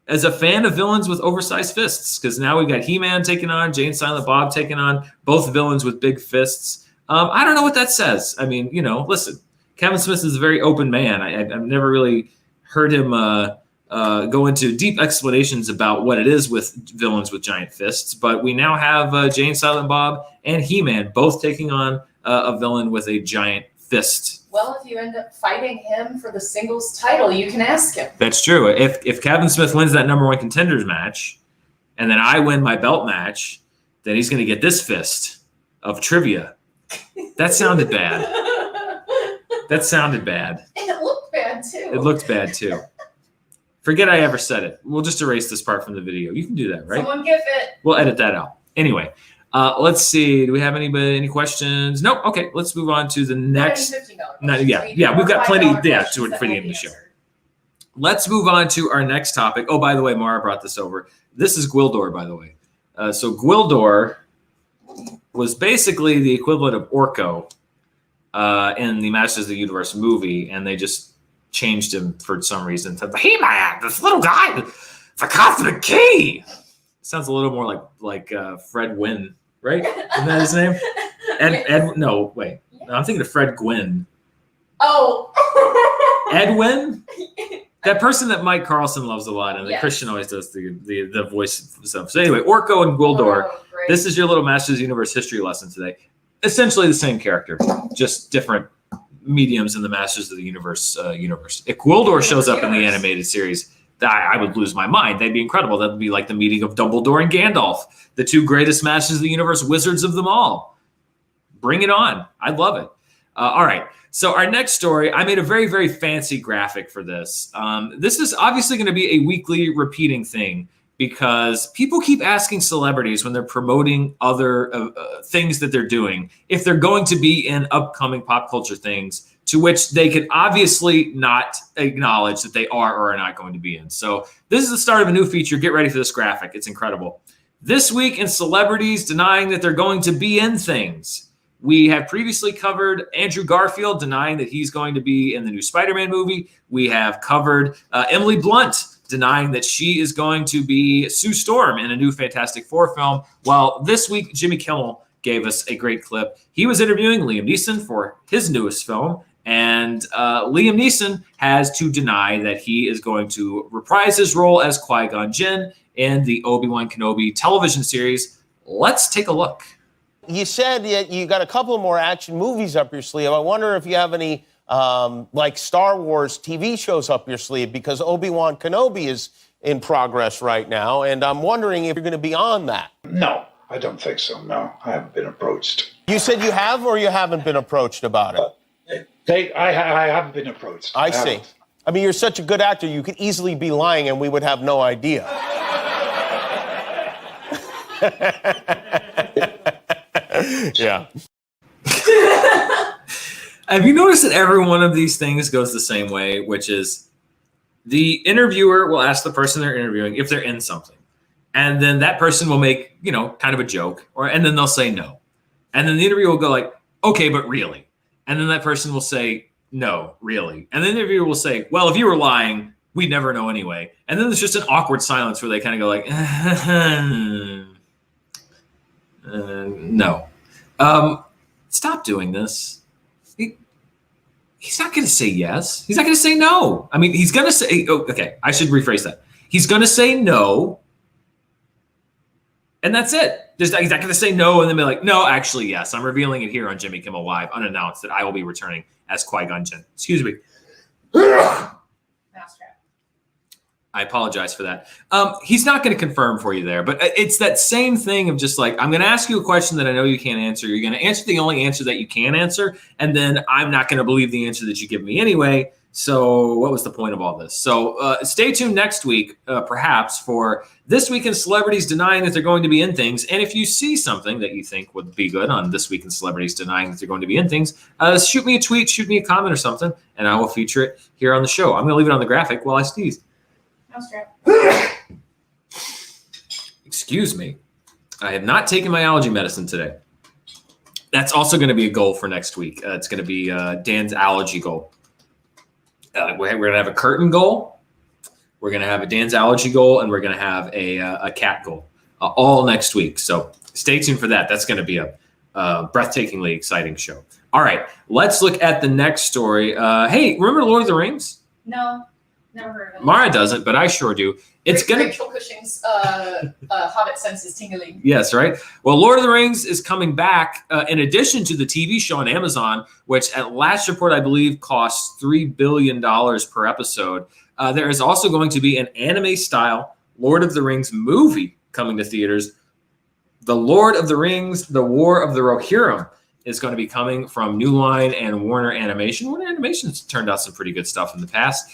is a fan of villains with oversized fists, because now we've got He-Man taking on, Jay and Silent Bob taking on, both villains with big fists. I don't know what that says. I mean, listen, Kevin Smith is a very open man. I've never really heard him go into deep explanations about what it is with villains with giant fists. But we now have Jay and Silent Bob and He-Man both taking on a villain with a giant fist. Well, if you end up fighting him for the singles title, you can ask him. That's true. If Kevin Smith wins that number one contenders match, and then I win my belt match, then he's going to get this fist of trivia. That sounded bad. That sounded bad. And it looked bad, too. It looked bad, too. Forget I ever said it. We'll just erase this part from the video. You can do that, right? Someone gif it. We'll edit that out. Anyway, let's see. Do we have any questions? Nope. Okay, let's move on to the next. Yeah, we've got plenty. Yeah, for the end of the show. Let's move on to our next topic. Oh, by the way, Mara brought this over. This is Gwildor, by the way. So Gwildor was basically the equivalent of Orko in the Masters of the Universe movie, and they just changed him for some reason to the He-Man, this little guy, the cosmic key. Sounds a little more like Fred Gwynn, right? Isn't that his name? Ed. No, wait. No, I'm thinking of Fred Gwynn. Oh. Edwin? That person that Mike Carlson loves a lot, and yes. Christian always does the voice stuff. So anyway, Orko and Gwildor. Oh, this is your little Masters of the Universe history lesson today. Essentially the same character, just different mediums in the Masters of the Universe universe. If Gwildor shows up in the animated series, I would lose my mind. That'd be incredible. That would be like the meeting of Dumbledore and Gandalf, the two greatest Masters of the Universe wizards of them all. Bring it on. I'd love it. All right. So our next story, I made a very, very fancy graphic for this. This is obviously going to be a weekly repeating thing, because people keep asking celebrities when they're promoting other things that they're doing if they're going to be in upcoming pop culture things, to which they can obviously not acknowledge that they are or are not going to be in. So this is the start of a new feature. Get ready for this graphic. It's incredible. This week in celebrities denying that they're going to be in things. We have previously covered Andrew Garfield denying that he's going to be in the new Spider-Man movie. We have covered Emily Blunt denying that she is going to be Sue Storm in a new Fantastic Four film. Well, this week, Jimmy Kimmel gave us a great clip. He was interviewing Liam Neeson for his newest film, and Liam Neeson has to deny that he is going to reprise his role as Qui-Gon Jinn in the Obi-Wan Kenobi television series. Let's take a look. You said that you got a couple more action movies up your sleeve. I wonder if you have any like Star Wars TV shows up your sleeve, because Obi-Wan Kenobi is in progress right now, and I'm wondering if you're going to be on that. No, I don't think so. No, I haven't been approached. You said you have, or you haven't been approached about it? I haven't been approached. I see. Haven't. I mean, you're such a good actor, you could easily be lying and we would have no idea. Yeah. Have you noticed that every one of these things goes the same way, which is the interviewer will ask the person they're interviewing if they're in something. And then that person will make, kind of a joke, and then they'll say no. And then the interviewer will go like, okay, but really? And then that person will say, no, really. And then the interviewer will say, well, if you were lying, we'd never know anyway. And then there's just an awkward silence where they kind of go like, no. Stop doing this. He's not going to say yes. He's not going to say no. I mean, he's going to say, okay, I should rephrase that. He's going to say no. And that's it. He's not going to say no and then be like, no, actually, yes. I'm revealing it here on Jimmy Kimmel Live, unannounced, that I will be returning as Qui-Gon Jinn. Excuse me. I apologize for that. He's not going to confirm for you there, but it's that same thing of just like, I'm going to ask you a question that I know you can't answer. You're going to answer the only answer that you can answer, and then I'm not going to believe the answer that you give me anyway. So what was the point of all this? So stay tuned next week, perhaps, for This Week in Celebrities Denying That They're Going to Be in Things. And if you see something that you think would be good on This Week in Celebrities Denying That They're Going to Be in Things, shoot me a tweet, shoot me a comment or something, and I will feature it here on the show. I'm going to leave it on the graphic while I sneeze. Excuse me. I have not taken my allergy medicine today. That's also going to be a goal for next week. It's going to be Dan's allergy goal. We're going to have a curtain goal. We're going to have a Dan's allergy goal, and we're going to have a cat goal all next week. So stay tuned for that. That's going to be a breathtakingly exciting show. All right, let's look at the next story. Hey, remember Lord of the Rings? No, never heard of it. Mara doesn't, but I sure do. It's going to... Rachel Cushing's Hobbit senses tingling. Yes, right? Well, Lord of the Rings is coming back in addition to the TV show on Amazon, which at last report, I believe, costs $3 billion per episode. There is also going to be an anime-style Lord of the Rings movie coming to theaters. The Lord of the Rings, The War of the Rohirrim, is going to be coming from New Line and Warner Animation. Warner Animation's turned out some pretty good stuff in the past.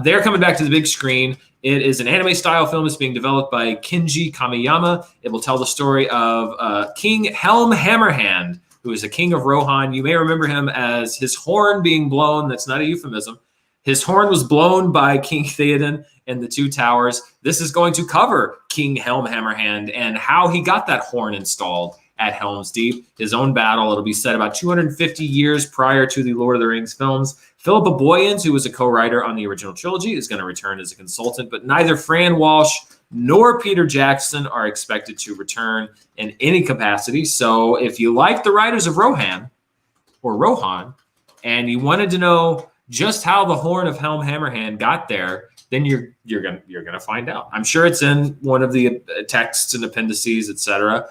They're coming back to the big screen. It is an anime-style film. It's being developed by Kinji Kamiyama. It will tell the story of King Helm Hammerhand, who is a king of Rohan. You may remember him as his horn being blown. That's not a euphemism. His horn was blown by King Theoden in the Two Towers. This is going to cover King Helm Hammerhand and how he got that horn installed at Helm's Deep, his own battle. It'll be set about 250 years prior to the Lord of the Rings films. Philippa Boyens, who was a co-writer on the original trilogy, is going to return as a consultant, but neither Fran Walsh nor Peter Jackson are expected to return in any capacity. So if you like the writers of Rohan, and you wanted to know just how the horn of Helm Hammerhand got there, then you're gonna find out. I'm sure it's in one of the texts and appendices, etc.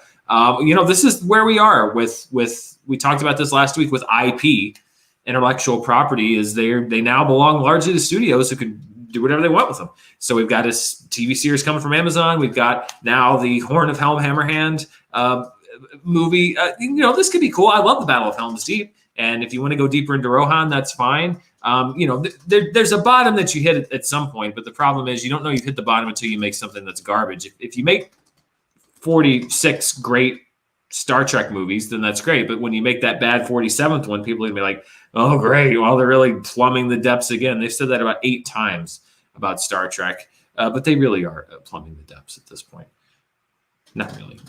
This is where we are with we talked about this last week with IP, intellectual property. Is they now belong largely to studios who can do whatever they want with them. So we've got this TV series coming from Amazon. We've got now the Horn of Helm Hammerhand movie. This could be cool. I love the Battle of Helm's Deep. And if you want to go deeper into Rohan, that's fine. There's a bottom that you hit at some point, but the problem is you don't know you've hit the bottom until you make something that's garbage. If you make 46 great Star Trek movies, then that's great. But when you make that bad 47th one, people are going to be like, oh, great. Well, they're really plumbing the depths again. They've said that about 8 times about Star Trek, but they really are plumbing the depths at this point. Not really.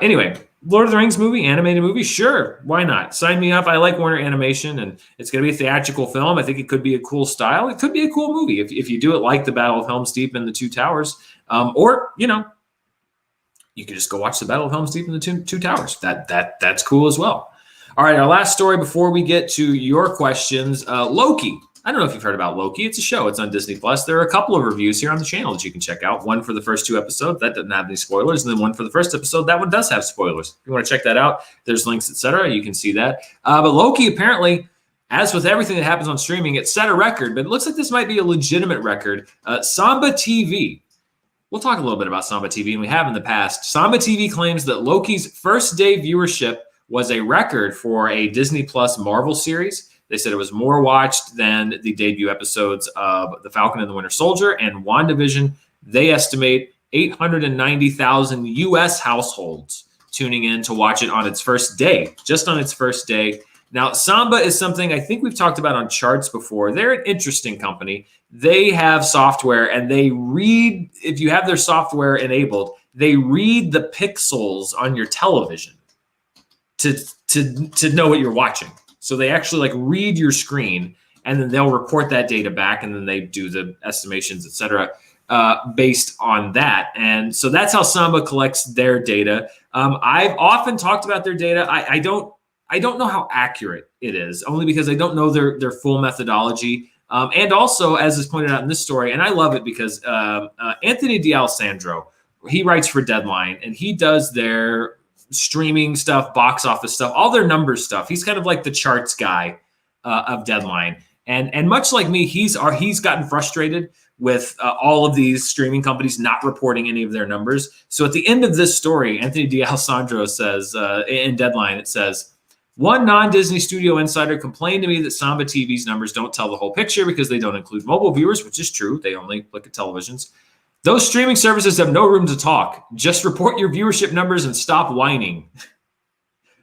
Anyway, Lord of the Rings movie, animated movie, sure. Why not? Sign me up. I like Warner Animation, and it's going to be a theatrical film. I think it could be a cool style. It could be a cool movie if you do it like the Battle of Helm's Deep and the Two Towers. You can just go watch the Battle of Helm's Deep and the Two Towers. That's cool as well. All right, our last story before we get to your questions. Loki. I don't know if you've heard about Loki. It's a show. It's on Disney+. There are a couple of reviews here on the channel that you can check out. One for the first 2 episodes. That doesn't have any spoilers. And then one for the first episode. That one does have spoilers. If you want to check that out, there's links, etc. You can see that. But Loki, apparently, as with everything that happens on streaming, it set a record. But it looks like this might be a legitimate record. Samba TV. We'll talk a little bit about Samba TV, and we have in the past. Samba TV claims that Loki's first day viewership was a record for a Disney Plus Marvel series. They said it was more watched than the debut episodes of The Falcon and the Winter Soldier and WandaVision. They estimate 890,000 U.S. households tuning in to watch it on its first day, just on its first day. Now, Samba is something I think we've talked about on charts before. They're an interesting company. They have software, and they read, if you have their software enabled, they read the pixels on your television to know what you're watching. So they actually read your screen, and then they'll report that data back, and then they do the estimations, et cetera, based on that. And so that's how Samba collects their data. I've often talked about their data. I don't know how accurate it is, only because I don't know their full methodology. And also, as is pointed out in this story, and I love it because Anthony D'Alessandro, he writes for Deadline, and he does their streaming stuff, box office stuff, all their numbers stuff. He's kind of like the charts guy of Deadline. And much like me, he's gotten frustrated with all of these streaming companies not reporting any of their numbers. So at the end of this story, Anthony D'Alessandro says in Deadline, it says, One non-Disney studio insider complained to me that Samba TV's numbers don't tell the whole picture because they don't include mobile viewers, which is true. They only look at televisions. Those streaming services have no room to talk. Just report your viewership numbers and stop whining.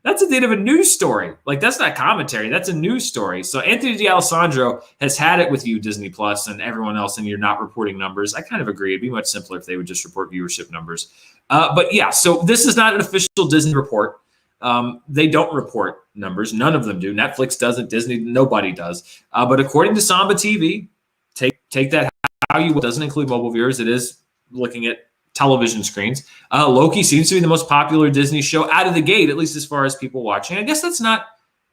That's a bit of a news story. Like, that's not commentary. That's a news story. So Anthony D'Alessandro has had it with you, Disney Plus, and everyone else, and you're not reporting numbers. I kind of agree. It'd be much simpler if they would just report viewership numbers. But yeah, so this is not an official Disney report. They don't report numbers. None of them do. Netflix doesn't. Disney, nobody does. But according to Samba TV, take that how you will. It doesn't include mobile viewers. It is looking at television screens. Loki seems to be the most popular Disney show out of the gate, at least as far as people watching. I guess that's not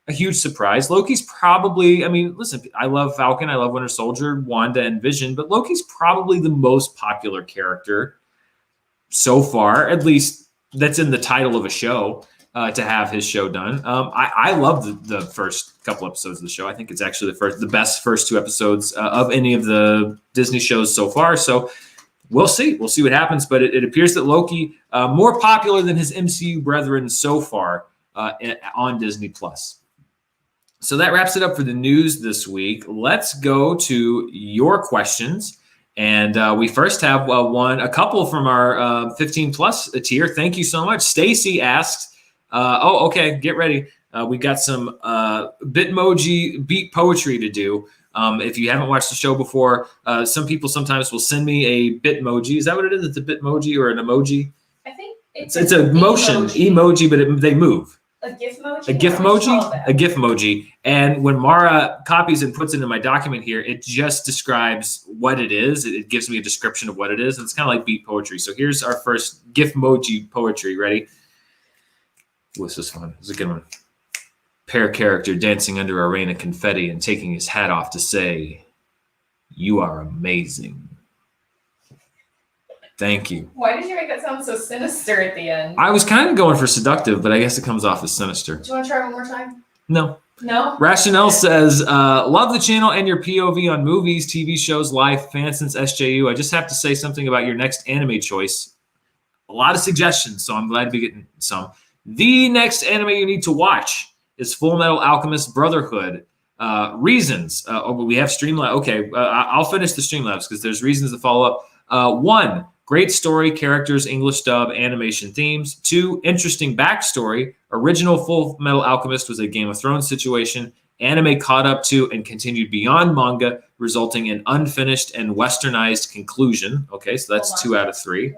a huge surprise. Loki's probably, I mean, listen, I love Falcon. I love Winter Soldier, Wanda, and Vision, but Loki's probably the most popular character so far, at least that's in the title of a show. To have his show done. I love the first couple episodes of the show. I think it's actually the best first 2 episodes of any of the Disney shows so far. So we'll see. We'll see what happens. But it appears that Loki more popular than his MCU brethren so far on Disney Plus. So that wraps it up for the news this week. Let's go to your questions. And we first have a couple from our 15 plus tier. Thank you so much. Stacy asks, okay, get ready. We got some Bitmoji beat poetry to do. If you haven't watched the show before, some people sometimes will send me a Bitmoji. Is that what it is? It's a Bitmoji or an emoji? I think It's a motion emoji, but they move. A GIF emoji? A GIF emoji? A GIF emoji. And when Mara copies and puts it in my document here, it just describes what it is. It gives me a description of what it is. And it's kind of like beat poetry. So here's our first GIF emoji poetry. Ready? This is fun. This is a good one. Pair character dancing under a rain of confetti and taking his hat off to say, "You are amazing." Thank you. Why did you make that sound so sinister at the end? I was kind of going for seductive, but I guess it comes off as sinister. Do you want to try one more time? No. No? Rationale says, love the channel and your POV on movies, TV shows, life, fans since SJU. I just have to say something about your next anime choice. A lot of suggestions, so I'm glad to be getting some. The next anime you need to watch is Full Metal Alchemist Brotherhood. Reasons. We have Streamlabs. Okay, I'll finish the Streamlabs because there's reasons to follow up. 1, great story, characters, English dub, animation themes. 2, interesting backstory. Original Full Metal Alchemist was a Game of Thrones situation. Anime caught up to and continued beyond manga, resulting in unfinished and westernized conclusion. Okay, so that's 2 out of 3.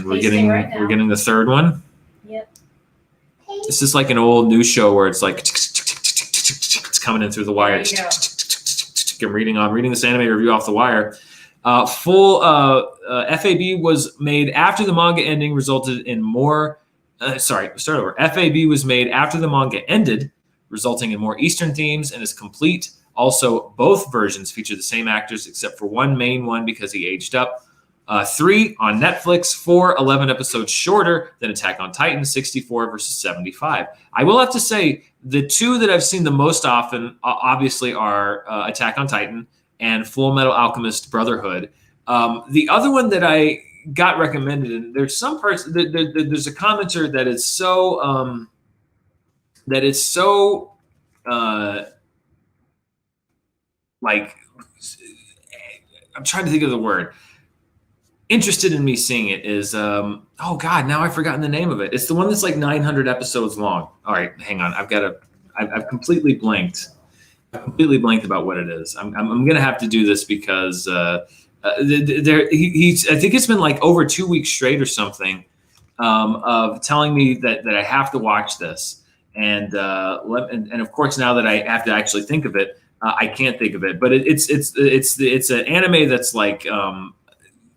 We're getting the third one. Yep. This is like an old news show where it's like it's coming in through the wire. I'm reading this anime review off the wire. Full FAB was made after the manga ending resulted in more. Start over. FAB was made after the manga ended, resulting in more Eastern themes and is complete. Also, both versions feature the same actors except for one main one because he aged up. 3 on Netflix, 4, 11 episodes shorter than Attack on Titan, 64 versus 75. I will have to say the 2 that I've seen the most often, obviously, are Attack on Titan and Full Metal Alchemist Brotherhood. The other one that I got recommended, and there's some parts, there's a commenter that is so, like, I'm trying to think of the word. Interested in me seeing it is now I've forgotten the name of it. It's the one that's like 900 episodes long. All right, hang on. I've completely blanked. I've completely blanked about what it is. I'm gonna have to do this because I think it's been like over 2 weeks straight or something of telling me that I have to watch this, and of course now that I have to actually think of it, I can't think of it. But it's an anime that's like.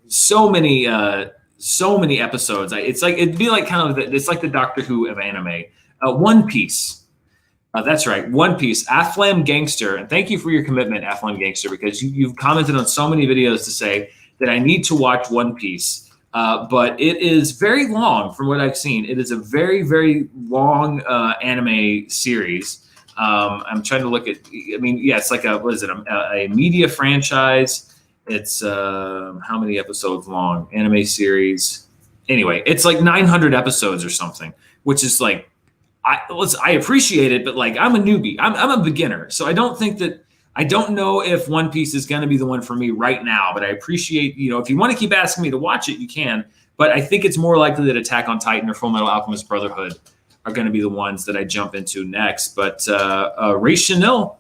So many episodes. It's like it'd be like kind of it's like the Doctor Who of anime. One Piece. That's right, One Piece. Aflam Gangster, and thank you for your commitment, Aflam Gangster, because you've commented on so many videos to say that I need to watch One Piece. But it is very long, from what I've seen. It is a very, very long anime series. I'm trying to look at. I mean, yeah, it's like a media franchise. It's how many episodes long? Anime series. Anyway, it's like 900 episodes or something, which is like I appreciate it, but like I'm a newbie. I'm a beginner, so I don't know if One Piece is going to be the one for me right now. But I appreciate, if you want to keep asking me to watch it, you can. But I think it's more likely that Attack on Titan or Full Metal Alchemist Brotherhood are going to be the ones that I jump into next. But Ray Chanel,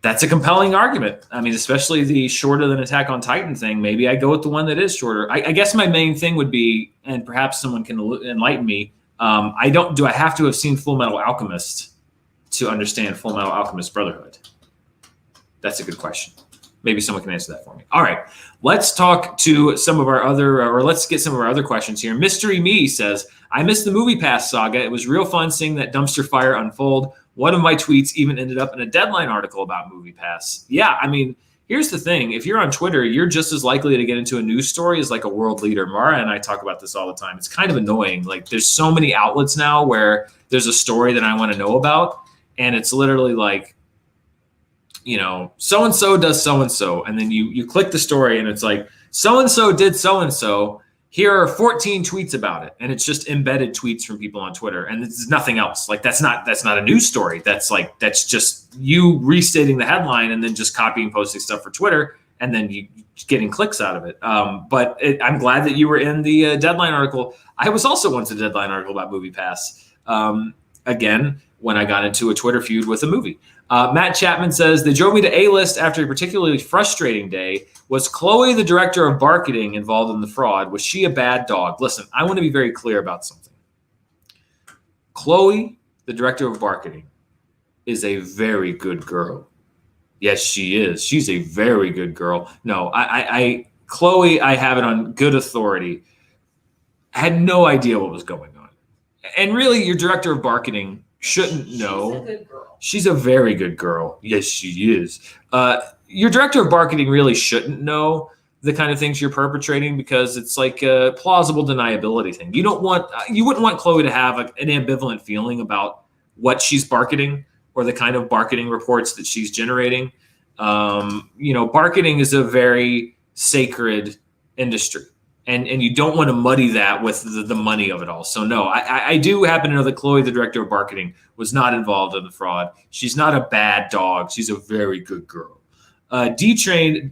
that's a compelling argument. I mean, especially the shorter than Attack on Titan thing. Maybe I go with the one that is shorter. I guess my main thing would be, and perhaps someone can enlighten me. Do I have to have seen Full Metal Alchemist to understand Full Metal Alchemist Brotherhood? That's a good question. Maybe someone can answer that for me. All right, let's talk to some of our let's get some of our other questions here. Mystery Me says, I missed the MoviePass saga. It was real fun seeing that dumpster fire unfold. One of my tweets even ended up in a Deadline article about MoviePass. Yeah, I mean, here's the thing. If you're on Twitter, you're just as likely to get into a news story as like a world leader. Mara and I talk about this all the time. It's kind of annoying. Like there's so many outlets now where there's a story that I want to know about. And it's literally like, so-and-so does so-and-so. And then you click the story and it's like, so-and-so did so-and-so. Here are 14 tweets about it. And it's just embedded tweets from people on Twitter. And it's nothing else. Like that's not a news story. That's just you restating the headline and then just copying, posting stuff for Twitter. And then you getting clicks out of it. But I'm glad that you were in the Deadline article. I was also once in a Deadline article about MoviePass. Again, when I got into a Twitter feud with a movie. Matt Chapman says, they drove me to A-list after a particularly frustrating day. Was Chloe, the director of marketing, involved in the fraud? Was she a bad dog? Listen, I want to be very clear about something. Chloe, the director of marketing, is a very good girl. Yes, she is. She's a very good girl. No, Chloe, I have it on good authority, had no idea what was going on. And really, your director of marketing shouldn't know. She's a good girl. She's a very good girl. Yes, she is. Your director of marketing really shouldn't know the kind of things you're perpetrating because it's like a plausible deniability thing. You wouldn't want Chloe to have an ambivalent feeling about what she's marketing or the kind of marketing reports that she's generating. Marketing is a very sacred industry. And you don't want to muddy that with the money of it all. So no, I do happen to know that Chloe, the director of marketing, was not involved in the fraud. She's not a bad dog. She's a very good girl. D-Train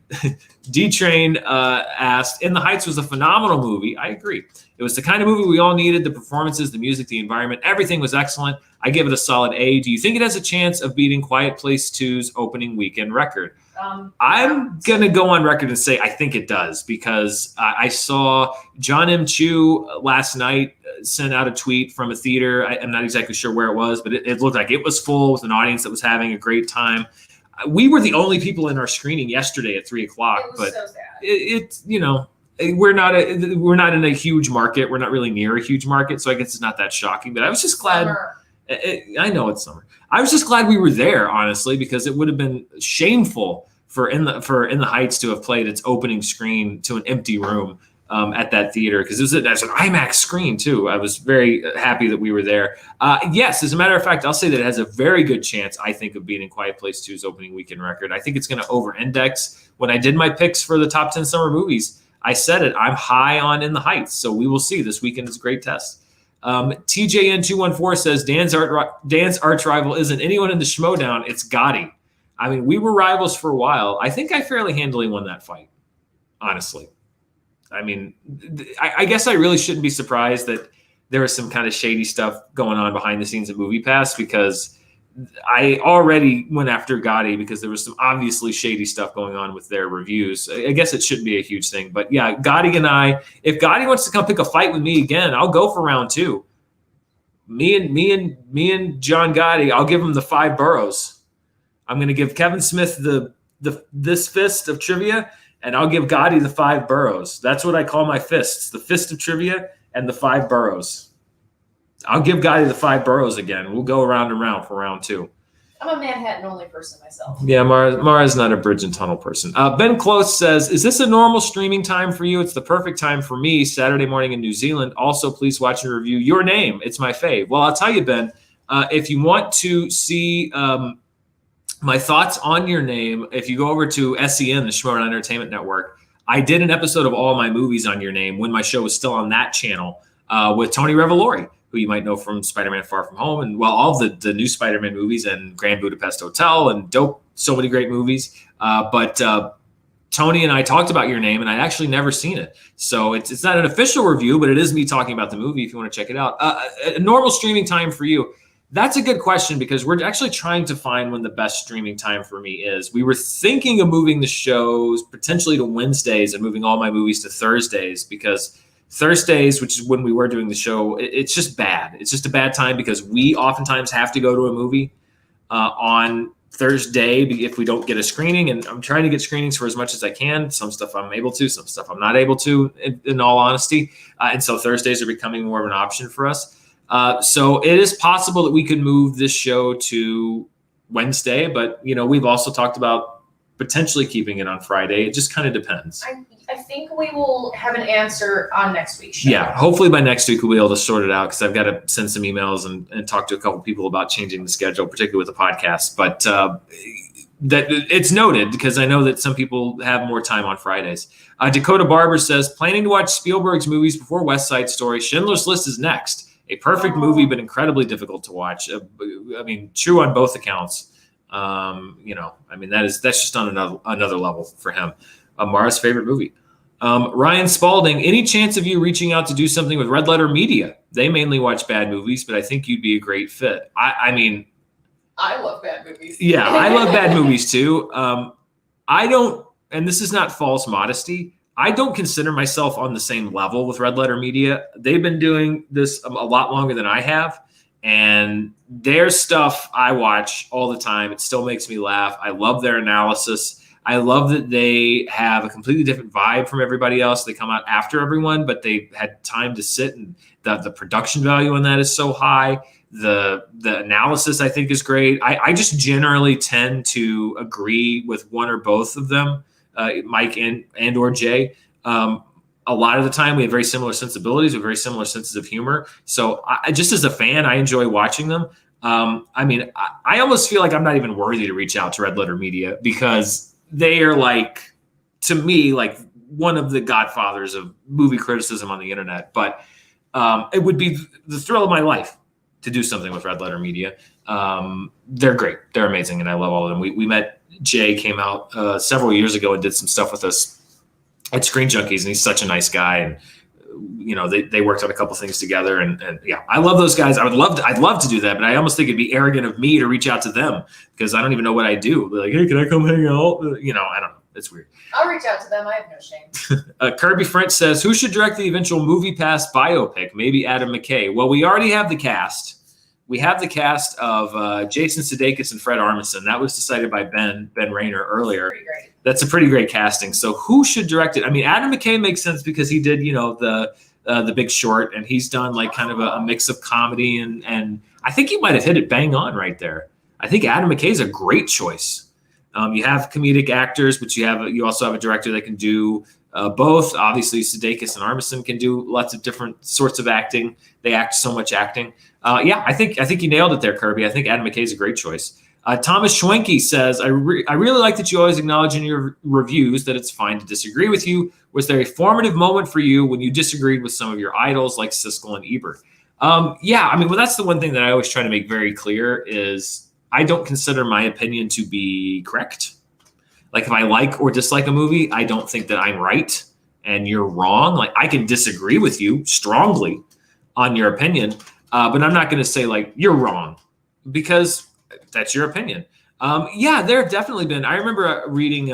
asked, In the Heights was a phenomenal movie. I agree. It was the kind of movie we all needed. The performances, the music, the environment, everything was excellent. I give it a solid A. Do you think it has a chance of beating Quiet Place 2's opening weekend record? I'm going to go on record and say I think it does because I saw John M. Chu last night send out a tweet from a theater. I'm not exactly sure where it was, but it looked like it was full with an audience that was having a great time. We were the only people in our screening yesterday at 3:00, but so sad. It's we're not in a huge market. We're not really near a huge market, so I guess it's not that shocking. But I was just glad. Summer. I know it's summer. I was just glad we were there, honestly, because it would have been shameful for In the Heights to have played its opening screen to an empty room at that theater because that's an IMAX screen too. I was very happy that we were there. Yes, as a matter of fact, I'll say that it has a very good chance, I think, of beating Quiet Place 2's opening weekend record. I think it's going to over-index. When I did my picks for the top 10 summer movies, I said it. I'm high on In the Heights, so we will see. This weekend is a great test. TJN214 says Dan's arch rival isn't anyone in the Schmodown. It's Gotti. I mean, we were rivals for a while. I think I fairly handily won that fight, honestly. I mean, I guess I really shouldn't be surprised that there was some kind of shady stuff going on behind the scenes at MoviePass because I already went after Gotti because there was some obviously shady stuff going on with their reviews. I guess it shouldn't be a huge thing. But yeah, Gotti and I, if Gotti wants to come pick a fight with me again, I'll go for round 2. Me and John Gotti, I'll give him the 5 boroughs. I'm going to give Kevin Smith this fist of trivia, and I'll give Gotti the 5 boroughs. That's what I call my fists, the fist of trivia and the 5 boroughs. I'll give Gotti the 5 boroughs again. We'll go around and round for round 2. I'm a Manhattan-only person myself. Yeah, Mara's not a bridge and tunnel person. Ben Close says, is this a normal streaming time for you? It's the perfect time for me, Saturday morning in New Zealand. Also, please watch and review Your Name. It's my fave. Well, I'll tell you, Ben, if you want to see my thoughts on Your Name, if you go over to SEN, the Schmodown Entertainment Network, I did an episode of all my movies on Your Name when my show was still on that channel with Tony Revolori, who you might know from Spider-Man Far From Home, and all the new Spider-Man movies and Grand Budapest Hotel and Dope, so many great movies. But Tony and I talked about Your Name, and I'd actually never seen it. So it's not an official review, but it is me talking about the movie if you want to check it out. A normal streaming time for you. That's a good question because we're actually trying to find when the best streaming time for me is. We were thinking of moving the shows potentially to Wednesdays and moving all my movies to Thursdays because Thursdays, which is when we were doing the show, it's just bad. It's just a bad time because we oftentimes have to go to a movie on Thursday if we don't get a screening. And I'm trying to get screenings for as much as I can. Some stuff I'm able to, some stuff I'm not able to, in all honesty. And so Thursdays are becoming more of an option for us. So it is possible that we could move this show to Wednesday, but we've also talked about potentially keeping it on Friday. It just kind of depends. I think we will have an answer on next week's show. Yeah, hopefully by next week we'll be able to sort it out because I've got to send some emails and talk to a couple people about changing the schedule, particularly with the podcast. But that it's noted because I know that some people have more time on Fridays. Dakota Barber says, planning to watch Spielberg's movies before West Side Story. Schindler's List is next. A perfect movie, but incredibly difficult to watch. I mean, true on both accounts. That's just on another level for him. Mara's favorite movie. Ryan Spalding, any chance of you reaching out to do something with Red Letter Media? They mainly watch bad movies, but I think you'd be a great fit. I love bad movies. Yeah, I love bad movies too. I don't, and this is not false modesty, I don't consider myself on the same level with Red Letter Media. They've been doing this a lot longer than I have, and their stuff I watch all the time. It still makes me laugh. I love their analysis. I love that they have a completely different vibe from everybody else. They come out after everyone, but they had time to sit, and the production value on that is so high. The analysis, I think, is great. I just generally tend to agree with one or both of them. Mike and or Jay. A lot of the time we have very similar sensibilities with very similar senses of humor. So I just as a fan, I enjoy watching them. I almost feel like I'm not even worthy to reach out to Red Letter Media because they are to me, one of the godfathers of movie criticism on the internet. But it would be the thrill of my life to do something with Red Letter Media. They're great. They're amazing. And I love all of them. We met, Jay came out several years ago and did some stuff with us at Screen Junkies, and he's such a nice guy. And they worked on a couple things together, and yeah, I love those guys. I'd love to do that, but I almost think it'd be arrogant of me to reach out to them because I don't even know what I do. They're like, hey, can I come hang out? I don't know. It's weird. I'll reach out to them. I have no shame. Kirby French says, who should direct the eventual MoviePass biopic? Maybe Adam McKay. Well, we already have the cast. We have the cast of Jason Sudeikis and Fred Armisen. That was decided by Ben Rayner earlier. Pretty great. That's a pretty great casting. So who should direct it? I mean, Adam McKay makes sense because he did, the Big Short, and he's done kind of a mix of comedy and I think he might have hit it bang on right there. I think Adam McKay is a great choice. You have comedic actors, but you also have a director that can do both. Obviously, Sudeikis and Armisen can do lots of different sorts of acting. They act so much acting. I think you nailed it there, Kirby. I think Adam McKay is a great choice. Thomas Schwenke says, I really like that you always acknowledge in your reviews that it's fine to disagree with you. Was there a formative moment for you when you disagreed with some of your idols like Siskel and Ebert? That's the one thing that I always try to make very clear is I don't consider my opinion to be correct. Like if I like or dislike a movie, I don't think that I'm right and you're wrong. Like I can disagree with you strongly on your opinion, but I'm not going to say you're wrong because that's your opinion. There have definitely been. I remember reading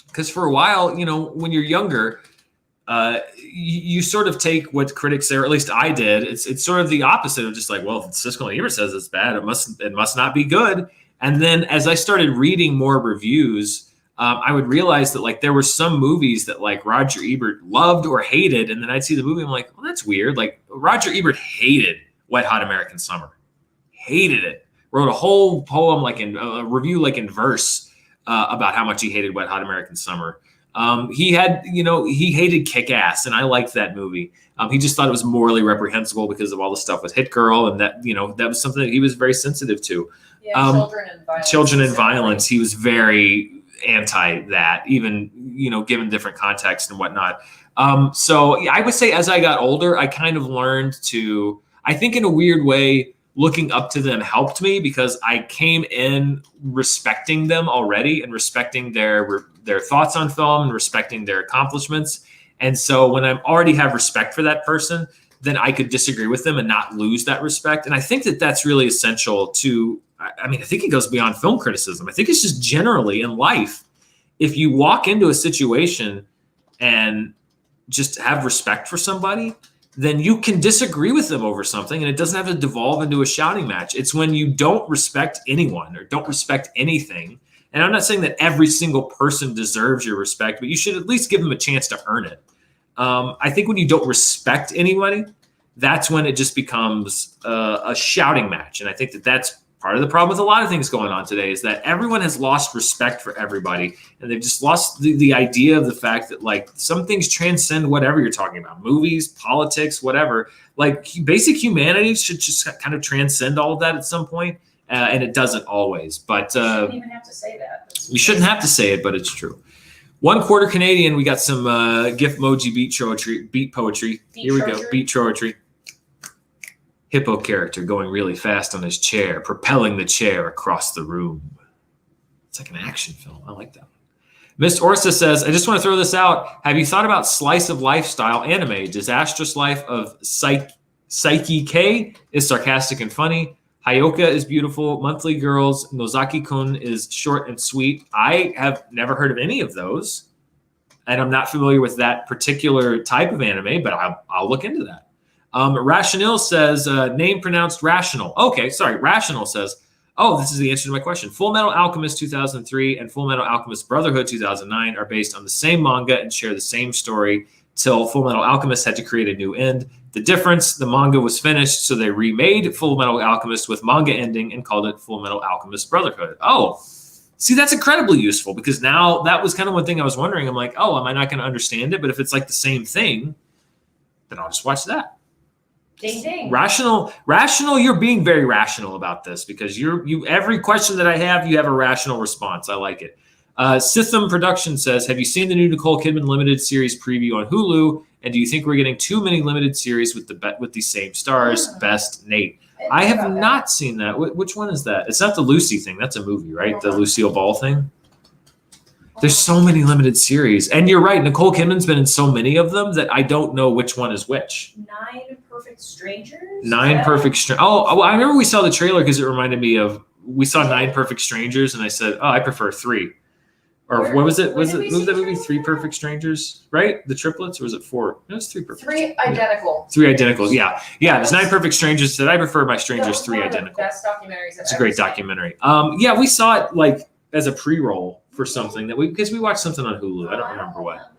because for a while, when you're younger, you sort of take what critics say, or at least I did. It's sort of the opposite of just well, if Siskel and Ebert says it's bad, it must not be good. And then as I started reading more reviews, I would realize that there were some movies that Roger Ebert loved or hated, and then I'd see the movie, I'm like, well, that's weird. Roger Ebert hated Wet Hot American Summer, hated it. Wrote a whole poem in a review in verse about how much he hated Wet Hot American Summer. He hated Kick-Ass, and I liked that movie. He just thought it was morally reprehensible because of all the stuff with Hit Girl, and that was something that he was very sensitive to. Yeah, children and violence. Children and violence. He was very anti that, even given different context and whatnot. So yeah, I would say as I got older, I kind of learned to, I think in a weird way, looking up to them helped me because I came in respecting them already and respecting their thoughts on film and respecting their accomplishments. And so when I already have respect for that person, then I could disagree with them and not lose that respect. And I think that that's really essential to, I mean, I think it goes beyond film criticism. I think it's just generally in life. If you walk into a situation and just have respect for somebody, then you can disagree with them over something and it doesn't have to devolve into a shouting match. It's when you don't respect anyone or don't respect anything. And I'm not saying that every single person deserves your respect, but you should at least give them a chance to earn it. I think when you don't respect anybody, that's when it just becomes a shouting match. And I think that that's part of the problem with a lot of things going on today is that everyone has lost respect for everybody. And they've just lost the idea of the fact that like some things transcend whatever you're talking about, movies, politics, whatever. Like basic humanity should just kind of transcend all of that at some point. And it doesn't always. But You shouldn't even have to say that. we shouldn't have to say it, but it's true. 1/4 Canadian, we got some GIF emoji beat poetry. Here we go, beat poetry. Hippo character going really fast on his chair, propelling the chair across the room. It's like an action film. I like that one. Miss Orsa says, I just want to throw this out. Have you thought about slice of lifestyle anime? Disastrous Life of Psyche K is sarcastic and funny. Hayoka is beautiful. Monthly Girls. Nozaki-kun is short and sweet. I have never heard of any of those. And I'm not familiar with that particular type of anime, but I'll look into that. Rationale says, name pronounced Rational. Okay, sorry. Rational says, oh, this is the answer to my question. Full Metal Alchemist 2003 and Full Metal Alchemist Brotherhood 2009 are based on the same manga and share the same story till Full Metal Alchemist had to create a new end. The difference, the manga was finished, so they remade Full Metal Alchemist with manga ending and called it Full Metal Alchemist Brotherhood. Oh, see, that's incredibly useful because now that was kind of one thing I was wondering. I'm like, oh, am I not going to understand it? But if it's like the same thing, then I'll just watch that. Ding ding. Rational, you're being very rational about this because you every question that I have, you have a rational response. I like it. System Production says, have you seen the new Nicole Kidman limited series preview on Hulu? And do you think we're getting too many limited series with the same stars? Best, Nate. I have not seen that. Which one is that? It's not the Lucy thing. That's a movie, right? The Lucille Ball thing. There's so many limited series. And you're right. Nicole Kidman's been in so many of them that I don't know which one is which. 9 Perfect Strangers? 9 Perfect Strangers. Oh, I remember we saw the trailer because it reminded me of, we saw 9 Perfect Strangers and I said, oh, I prefer 3. Or what was it? Was it that movie 3 Perfect Strangers? Right? The triplets, or was it 4? No, it's 3 Perfect. 3 identical. 3 identical. Yeah. There's 9 Perfect Strangers. That I prefer my Strangers 3 identical. Best documentaries. It's a great documentary. Yeah, we saw it like as a pre-roll for something because we watched something on Hulu. I don't remember what.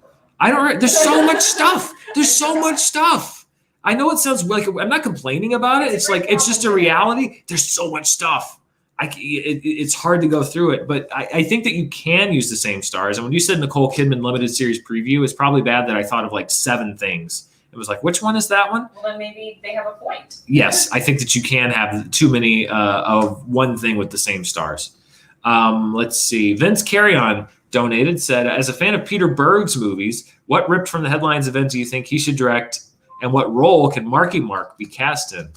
There's so much stuff. There's so much stuff. I know it sounds like I'm not complaining about it. It's like it's just a reality. There's so much stuff. It's hard to go through it, but I think that you can use the same stars. And when you said Nicole Kidman limited series preview, it's probably bad that I thought of like 7 things. It was like, which one is that one? Well, then maybe they have a point. Yes, I think that you can have too many of one thing with the same stars. Let's see. Vince Carrion donated, said, as a fan of Peter Berg's movies, what ripped from the headlines event do you think he should direct, and what role can Marky Mark be cast in?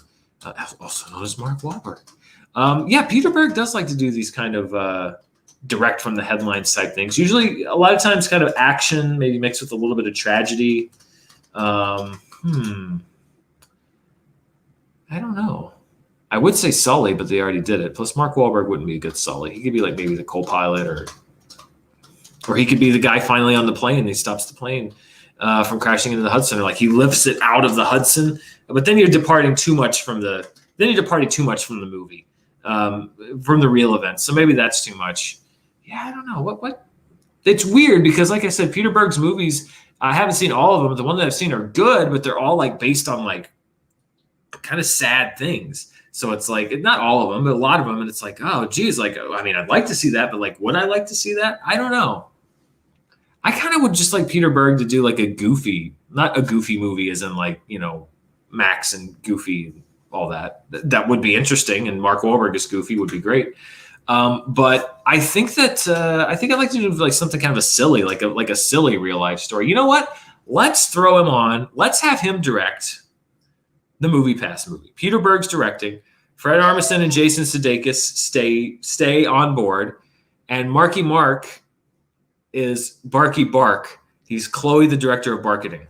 Also known as Mark Wahlberg. Yeah, Peter Berg does like to do these kind of direct from the headlines type things. Usually, a lot of times, kind of action, maybe mixed with a little bit of tragedy. I don't know. I would say Sully, but they already did it. Plus, Mark Wahlberg wouldn't be a good Sully. He could be like maybe the co-pilot, or he could be the guy finally on the plane. He stops the plane from crashing into the Hudson, or like he lifts it out of the Hudson. But then you're departing too much from the movie. From the real events. So maybe that's too much. Yeah, I don't know. What? It's weird because, like I said, Peter Berg's movies, I haven't seen all of them. The ones that I've seen are good, but they're all like based on like kind of sad things. So it's like, not all of them, but a lot of them. And it's like, oh, geez, like, I mean, I'd like to see that, but like, would I like to see that? I don't know. I kind of would just like Peter Berg to do like not a goofy movie as in like, Max and Goofy, all that. That would be interesting. And Mark Wahlberg as Goofy would be great. But I think that I'd like to do like something kind of a silly, like a silly real life story. You know what? let's throw him on. Let's have him direct the MoviePass movie. Peter Berg's directing. Fred Armisen and Jason Sudeikis stay on board. And Marky Mark is Barky Bark. He's Chloe, the director of marketing.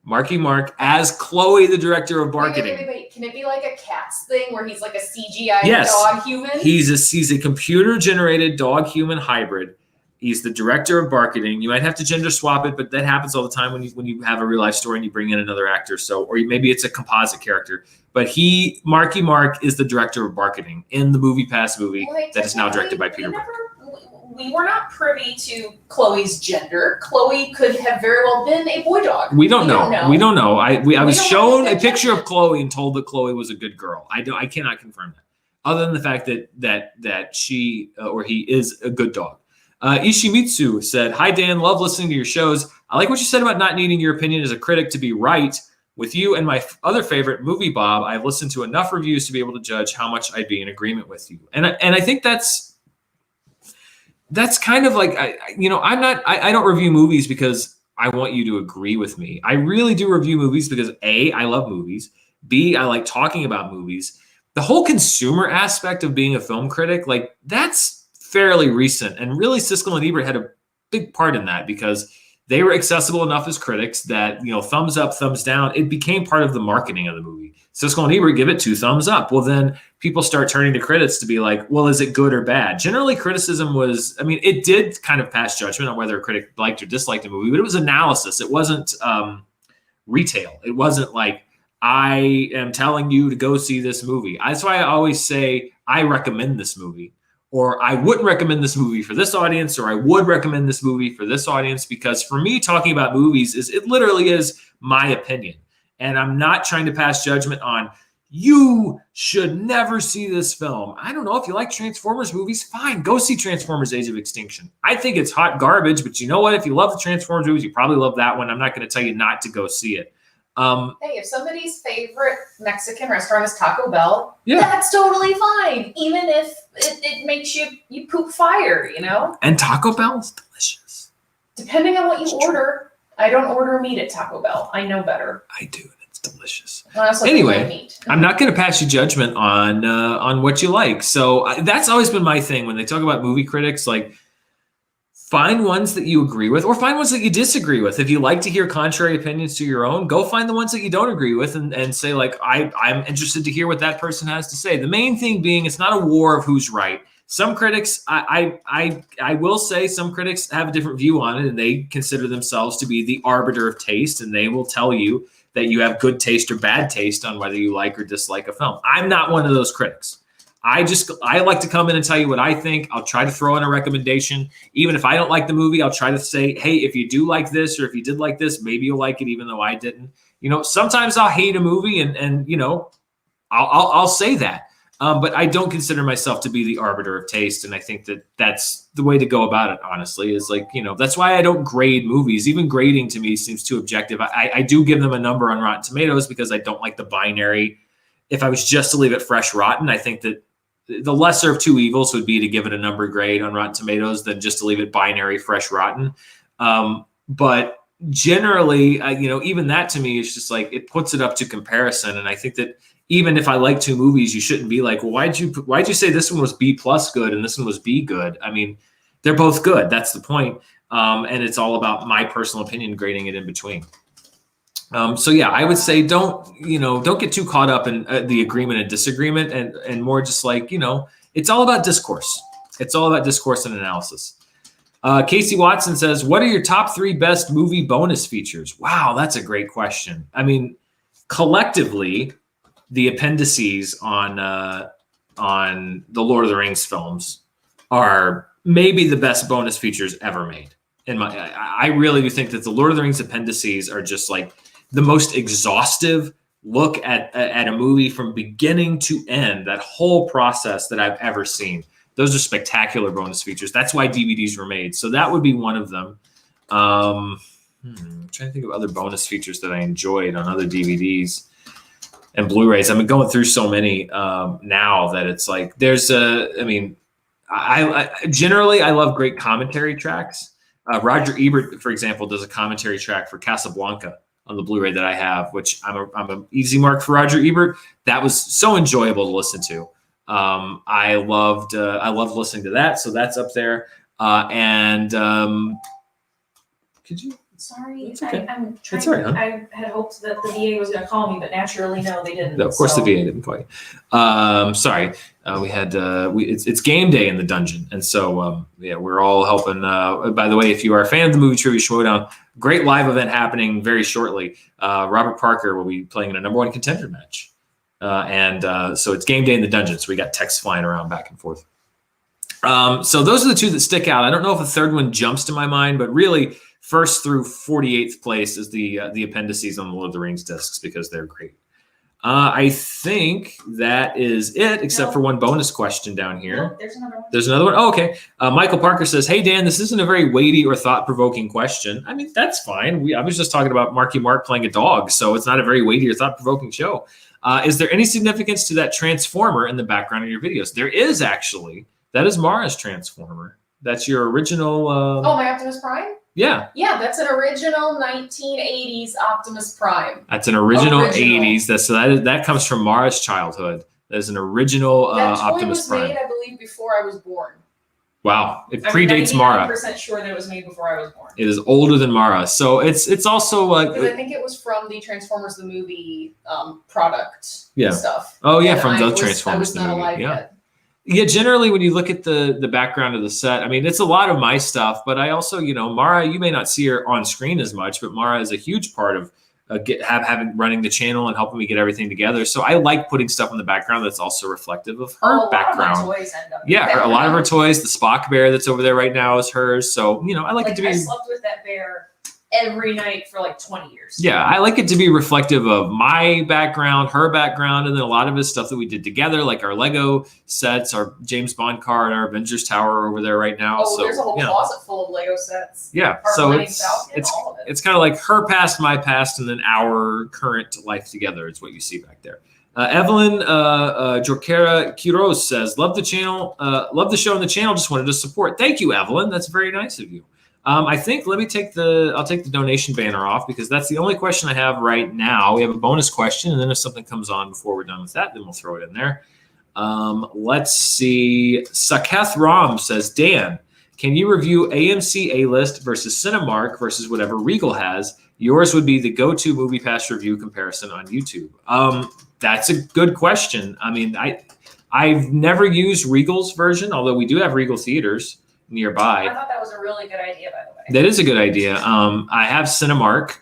Marky Mark as Chloe, the director of marketing. Wait. Can it be like a Cats thing where he's like a CGI Yes. dog human? He's a computer-generated dog-human hybrid. He's the director of marketing. You might have to gender swap it, but that happens all the time when you have a real-life story and you bring in another actor. So, or maybe it's a composite character. But Marky Mark is the director of marketing in the MoviePass movie that is now directed by Peter Berg. We were not privy to Chloe's gender. Chloe could have very well been a boy dog. We don't know. We don't know. I was shown a picture gender. of Chloe and told that Chloe was a good girl. I cannot confirm that, other than the fact that she or he is a good dog. Ishimitsu said, "Hi Dan, love listening to your shows. I like what you said about not needing your opinion as a critic to be right. With you and my other favorite, Movie Bob, I've listened to enough reviews to be able to judge how much I'd be in agreement with you." And I think that's kind of like, I don't review movies because I want you to agree with me. I really do review movies because A, I love movies. B, I like talking about movies. The whole consumer aspect of being a film critic, like that's fairly recent. And really Siskel and Ebert had a big part in that because they were accessible enough as critics that, thumbs up, thumbs down, it became part of the marketing of the movie. Siskel and Ebert give it 2 thumbs up. Well, then people start turning to critics to be like, well, is it good or bad? Generally, criticism was, it did kind of pass judgment on whether a critic liked or disliked a movie, but it was analysis. It wasn't retail. It wasn't like, I am telling you to go see this movie. That's why I always say, I recommend this movie. Or I wouldn't recommend this movie for this audience, or I would recommend this movie for this audience, because for me, talking about movies it literally is my opinion. And I'm not trying to pass judgment on, you should never see this film. I don't know, if you like Transformers movies, fine, go see Transformers Age of Extinction. I think it's hot garbage, but you know what? If you love the Transformers movies, you probably love that one. I'm not going to tell you not to go see it. Hey, if somebody's favorite Mexican restaurant is Taco Bell, Yeah. that's totally fine. Even if it makes you poop fire, And Taco Bell is delicious. Depending on what you order. I don't order meat at Taco Bell. I know better. I do, and it's delicious. Honestly, Anyway, I like meat. I'm not going to pass you judgment on what you like. So that's always been my thing when they talk about movie critics, like, find ones that you agree with or find ones that you disagree with. If you like to hear contrary opinions to your own, go find the ones that you don't agree with and say, like, I'm interested to hear what that person has to say. The main thing being, it's not a war of who's right. Some critics, I will say some critics have a different view on it, and they consider themselves to be the arbiter of taste, and they will tell you that you have good taste or bad taste on whether you like or dislike a film. I'm not one of those critics. I like to come in and tell you what I think. I'll try to throw in a recommendation. Even if I don't like the movie, I'll try to say, hey, if you do like this, or if you did like this, maybe you'll like it, even though I didn't. Sometimes I'll hate a movie and I'll say that. But I don't consider myself to be the arbiter of taste. And I think that that's the way to go about it, honestly, is like, that's why I don't grade movies. Even grading to me seems too objective. I do give them a number on Rotten Tomatoes because I don't like the binary. If I was just to leave it fresh rotten, I think that the lesser of two evils would be to give it a number grade on Rotten Tomatoes than just to leave it binary fresh rotten. But generally, even that to me is just like, it puts it up to comparison. And I think that even if I like 2 movies, you shouldn't be like, well, why'd you say this one was B+ good and this one was B good? I mean, they're both good. That's the point. And it's all about my personal opinion, grading it in between. So yeah, I would say don't get too caught up in the agreement and disagreement, and more just like, it's all about discourse. It's all about discourse and analysis. Casey Watson says, what are your top 3 best movie bonus features? Wow, that's a great question. I mean, collectively, the appendices on the Lord of the Rings films are maybe the best bonus features ever made. I really do think that the Lord of the Rings appendices are just like the most exhaustive look at a movie from beginning to end, that whole process that I've ever seen. Those are spectacular bonus features. That's why DVDs were made. So that would be one of them. I'm trying to think of other bonus features that I enjoyed on other DVDs and Blu-rays. I've been going through so many now that it's like I generally love great commentary tracks. Roger Ebert, for example, does a commentary track for Casablanca on the Blu-ray that I have, which I'm a easy mark for Roger Ebert. That was so enjoyable to listen to. I loved listening to that, so that's up there. And could you? Sorry, It's okay. I'm trying. It's all right, huh? I had hoped that the VA was going to call me, but naturally, no, they didn't. No, of course, so. the VA didn't call you. Sorry, we had it's game day in the dungeon, and so yeah, we're all helping. By the way, if you are a fan of the Movie Trivia Showdown, great live event happening very shortly. Robert Parker will be playing in a number one contender match, and so it's game day in the dungeon. So we got texts flying around back and forth. So those are the two that stick out. I don't know if a third one jumps to my mind, but really, first through 48th place is the appendices on the Lord of the Rings discs because they're great. I think that is it, except for one bonus question down here. No, there's another one. There's another one? Oh, okay. Michael Parker says, hey, Dan, this isn't a very weighty or thought-provoking question. I mean, that's fine. I was just talking about Marky Mark playing a dog, so it's not a very weighty or thought-provoking show. Is there any significance to that transformer in the background of your videos? There is, actually. That is Mara's transformer. That's your original... Oh, my Optimus Prime? Yeah. Yeah, that's an original 1980s Optimus Prime. That's an original 80s. That comes from Mara's childhood. That is an original That toy Optimus was Prime. made, I believe, before I was born. Wow. It I'm predates Mara. 99% sure that it was made before I was born. It is older than Mara. So it's also like... Because I think it was from the Transformers the movie product Yeah. stuff. Oh, yeah, And from I the was- Transformers I was the not movie. alive Yeah. yet. Yeah, generally when you look at the background of the set, I mean, it's a lot of my stuff, but I also, Mara, you may not see her on screen as much, but Mara is a huge part of running the channel and helping me get everything together. So I like putting stuff in the background that's also reflective of her A lot of background. my toys end up in Yeah, the a lot of her background. toys, the Spock bear that's over there right now is hers. So, I like it to be... I slept with that bear every night for like 20 years. Yeah, I like it to be reflective of my background, her background, and then a lot of his stuff that we did together, like our Lego sets, our James Bond car, and our Avengers Tower over there right now. Oh, So, there's a whole closet full of Lego sets. Yeah, Our so Millennium it's Falcon, all of it. it's kind of like her past, my past, and then our current life together is what you see back there. Evelyn Jorquera Quiroz says, love the channel, love the show and the channel, just wanted to support. Thank you, Evelyn. That's very nice of you. I think I'll take the donation banner off because that's the only question I have right now. We have a bonus question, and then if something comes on before we're done with that, then we'll throw it in there. Let's see. Saketh Ram says, Dan, can you review AMC A-List versus Cinemark versus whatever Regal has? Yours would be the go-to MoviePass review comparison on YouTube. That's a good question. I mean, I've never used Regal's version, although we do have Regal theaters nearby. I thought that was a really good idea, by the way. That is a good idea. I have Cinemark,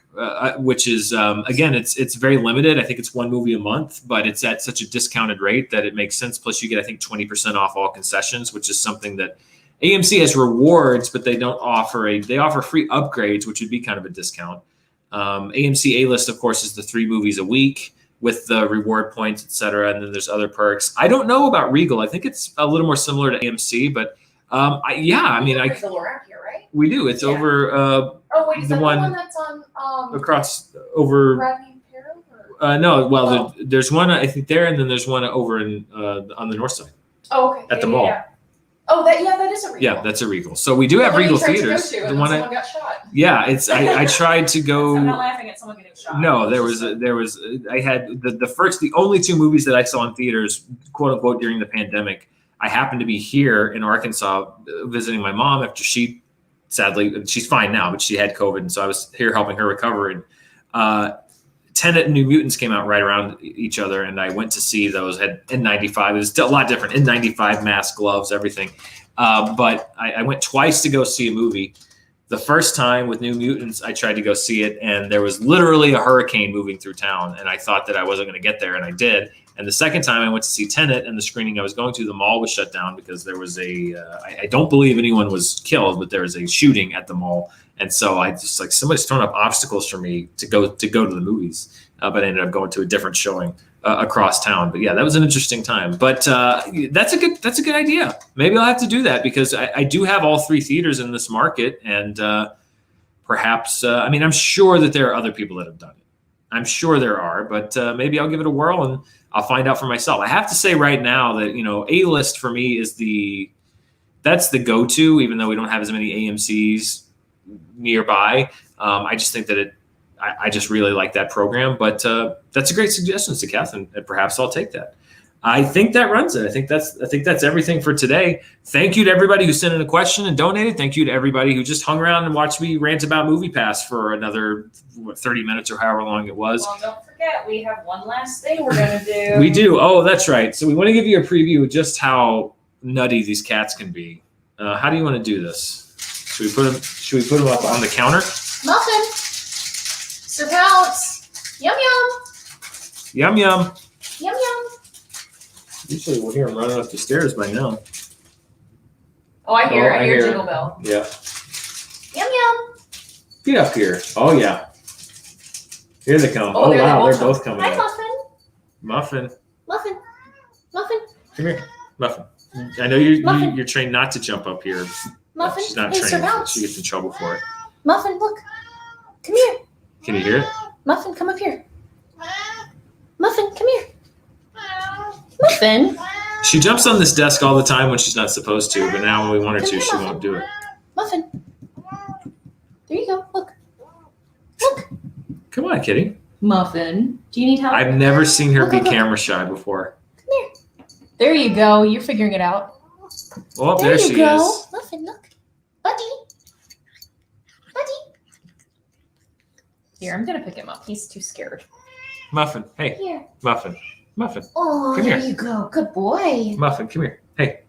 which is again, it's very limited. I think it's one movie a month, but it's at such a discounted rate that it makes sense. Plus, you get 20% off all concessions, which is something that AMC has rewards, but they don't offer they offer free upgrades, which would be kind of a discount. AMC A-List, of course, is the 3 movies a week with the reward points, et cetera, and then there's other perks. I don't know about Regal. I think it's a little more similar to AMC, but. We have the Lorac here, right? We do. It's over Oh wait, is the that one- the one that's on across over. Rodney Peril? Or? No, well, Oh. there's one I think there, and then there's one over in on the north side Oh, okay. at the mall. Yeah. Oh, that is a Regal. Yeah, that's a Regal. So we do have The one you Regal tried to go theaters. to, The and one someone got shot. yeah, it's I tried to go. I'm not laughing at someone getting shot. No, there was I had the only 2 movies that I saw in theaters, quote unquote, during the pandemic. I happened to be here in Arkansas visiting my mom after she, sadly, she's fine now, but she had COVID. And so I was here helping her recover. And Tenet and New Mutants came out right around each other. And I went to see those, had N95. It was a lot different. N95, mask, gloves, everything. But I went twice to go see a movie. The first time with New Mutants, I tried to go see it. And there was literally a hurricane moving through town. And I thought that I wasn't going to get there. And I did. And the second time I went to see Tenet, and the screening I was going to, the mall was shut down because there was I don't believe anyone was killed, but there was a shooting at the mall. And so I just somebody's thrown up obstacles for me to go to the movies. But I ended up going to a different showing across town. But yeah, that was an interesting time. But that's a good idea. Maybe I'll have to do that because I do have all 3 theaters in this market. And perhaps, I'm sure that there are other people that have done it. I'm sure there are, but maybe I'll give it a whirl and I'll find out for myself. I have to say right now that, A-List for me is that's the go-to, even though we don't have as many AMCs nearby. I just think that I just really like that program. But that's a great suggestion, Sakath, and perhaps I'll take that. I think that runs it. I think that's everything for today. Thank you to everybody who sent in a question and donated. Thank you to everybody who just hung around and watched me rant about MoviePass for another 30 minutes or however long it was. Well, don't forget, we have one last thing we're going to do. We do. Oh, that's right. So we want to give you a preview of just how nutty these cats can be. How do you want to do this? Should we put them up on the counter? Muffin. Sir Pounce. Yum yum. Yum yum. Yum yum. Usually we'll hear them running up the stairs by now. Oh, I hear I I hear hear it. Jingle Bell. Yeah. Yum yum. Get up here. Oh yeah. Here they come. Oh, Oh, there they wow, both they're both coming Hi, up. Muffin. Muffin. Muffin. Muffin. Come here. Muffin. I know you're Muffin. you're trained not to jump up here. Muffin. She's not Hey, Sir trained. Pounce. She gets in trouble for it. Muffin, look. Come here. Can you hear it? Muffin, come up here. Muffin, come here. Muffin. She jumps on this desk all the time when she's not supposed to, but now when we want her to, she won't do it. Muffin. There you go. Look. Look. Come on, kitty. Muffin. Do you need help? I've never seen her be Look. camera shy before. Come here. There you go. You're figuring it out. Oh, There there you she go. is. Muffin, look. Buddy. Buddy. Here, I'm going to pick him up. He's too scared. Muffin. Hey, Here. Muffin. Muffin. Oh, Come there here. you go. Good boy. Muffin, come here. Hey,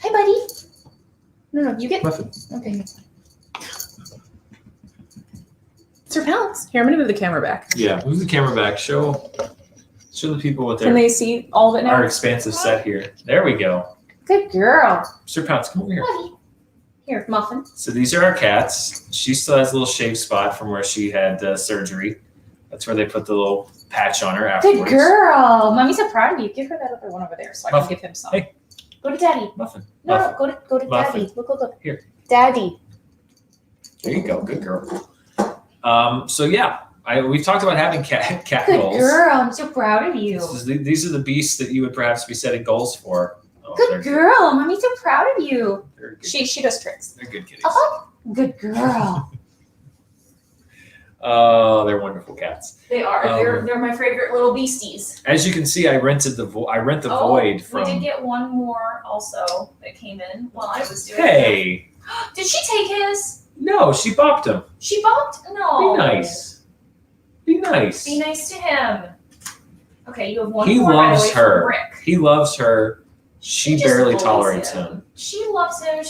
Hi, buddy. No, you get. Muffin. Okay. Sir Pounce. Here, I'm going to move the camera back. Yeah, move the camera back. Show the people what Can their they see all of it now? our expansive set here. There we go. Good girl. Sir Pounce, come over here. Buddy. Here, Muffin. So these are our cats. She still has a little shave spot from where she had surgery. That's where they put the little patch on her afterwards. Good girl. Mommy's so proud of you. Give her that other one over there so I Muffin. can give him some. Hey. Go to Daddy. Muffin. No, Muffin. go to Muffin. Daddy. Look. Here. Daddy. There you go. Good girl. So yeah, we've talked about having cat Good goals. girl. I'm so proud of you. These are the beasts that you would perhaps be setting goals for. Oh, Good girl. Mommy's so proud of you. They're good. She does tricks. They're good kitties. Good girl. Oh, they're wonderful cats. They are. Um, They're my favorite little beasties. As you can see, I rented the void from. We did get one more also that came in while I was doing Hey, it. Did she take his? no, she bopped him. She bopped? No. Be nice. Be nice. Be nice to him. Okay, you have one He more by the loves way, from her. Rick. He loves her. She just barely bullies tolerates him. She loves him.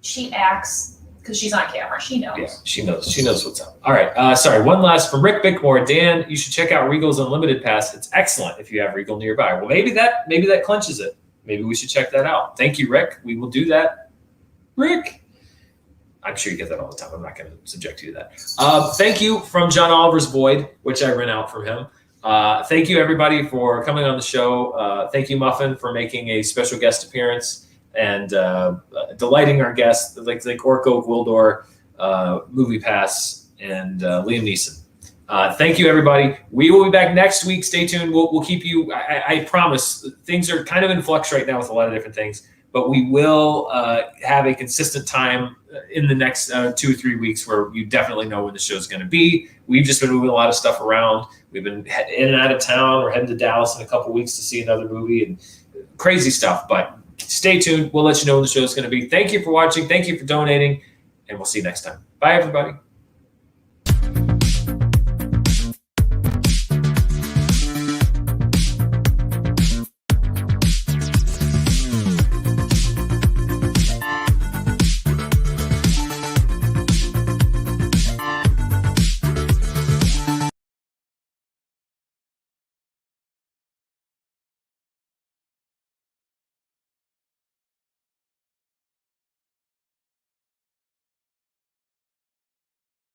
She acts because she's on camera. She knows. Yeah, she knows. She knows what's up. All right. Sorry. One last from Rick Bickmore. Dan, you should check out Regal's Unlimited Pass. It's excellent if you have Regal nearby. Well, maybe that clenches it. Maybe we should check that out. Thank you, Rick. We will do that. Rick. I'm sure you get that all the time. I'm not going to subject you to that. Thank you from John Oliver's Void, which I rent out from him. Thank you, everybody, for coming on the show. Thank you, Muffin, for making a special guest appearance and delighting our guests like Orko, Gwildor, MoviePass, and Liam Neeson. Thank you, everybody. We will be back next week. Stay tuned. We'll keep you. I promise. Things are kind of in flux right now with a lot of different things, but we will have a consistent time in the next 2 or 3 weeks where you definitely know when the show's going to be. We've just been moving a lot of stuff around. We've been in and out of town. We're heading to Dallas in a couple weeks to see another movie and crazy stuff. But stay tuned. We'll let you know when the show is going to be. Thank you for watching. Thank you for donating. And we'll see you next time. Bye, everybody.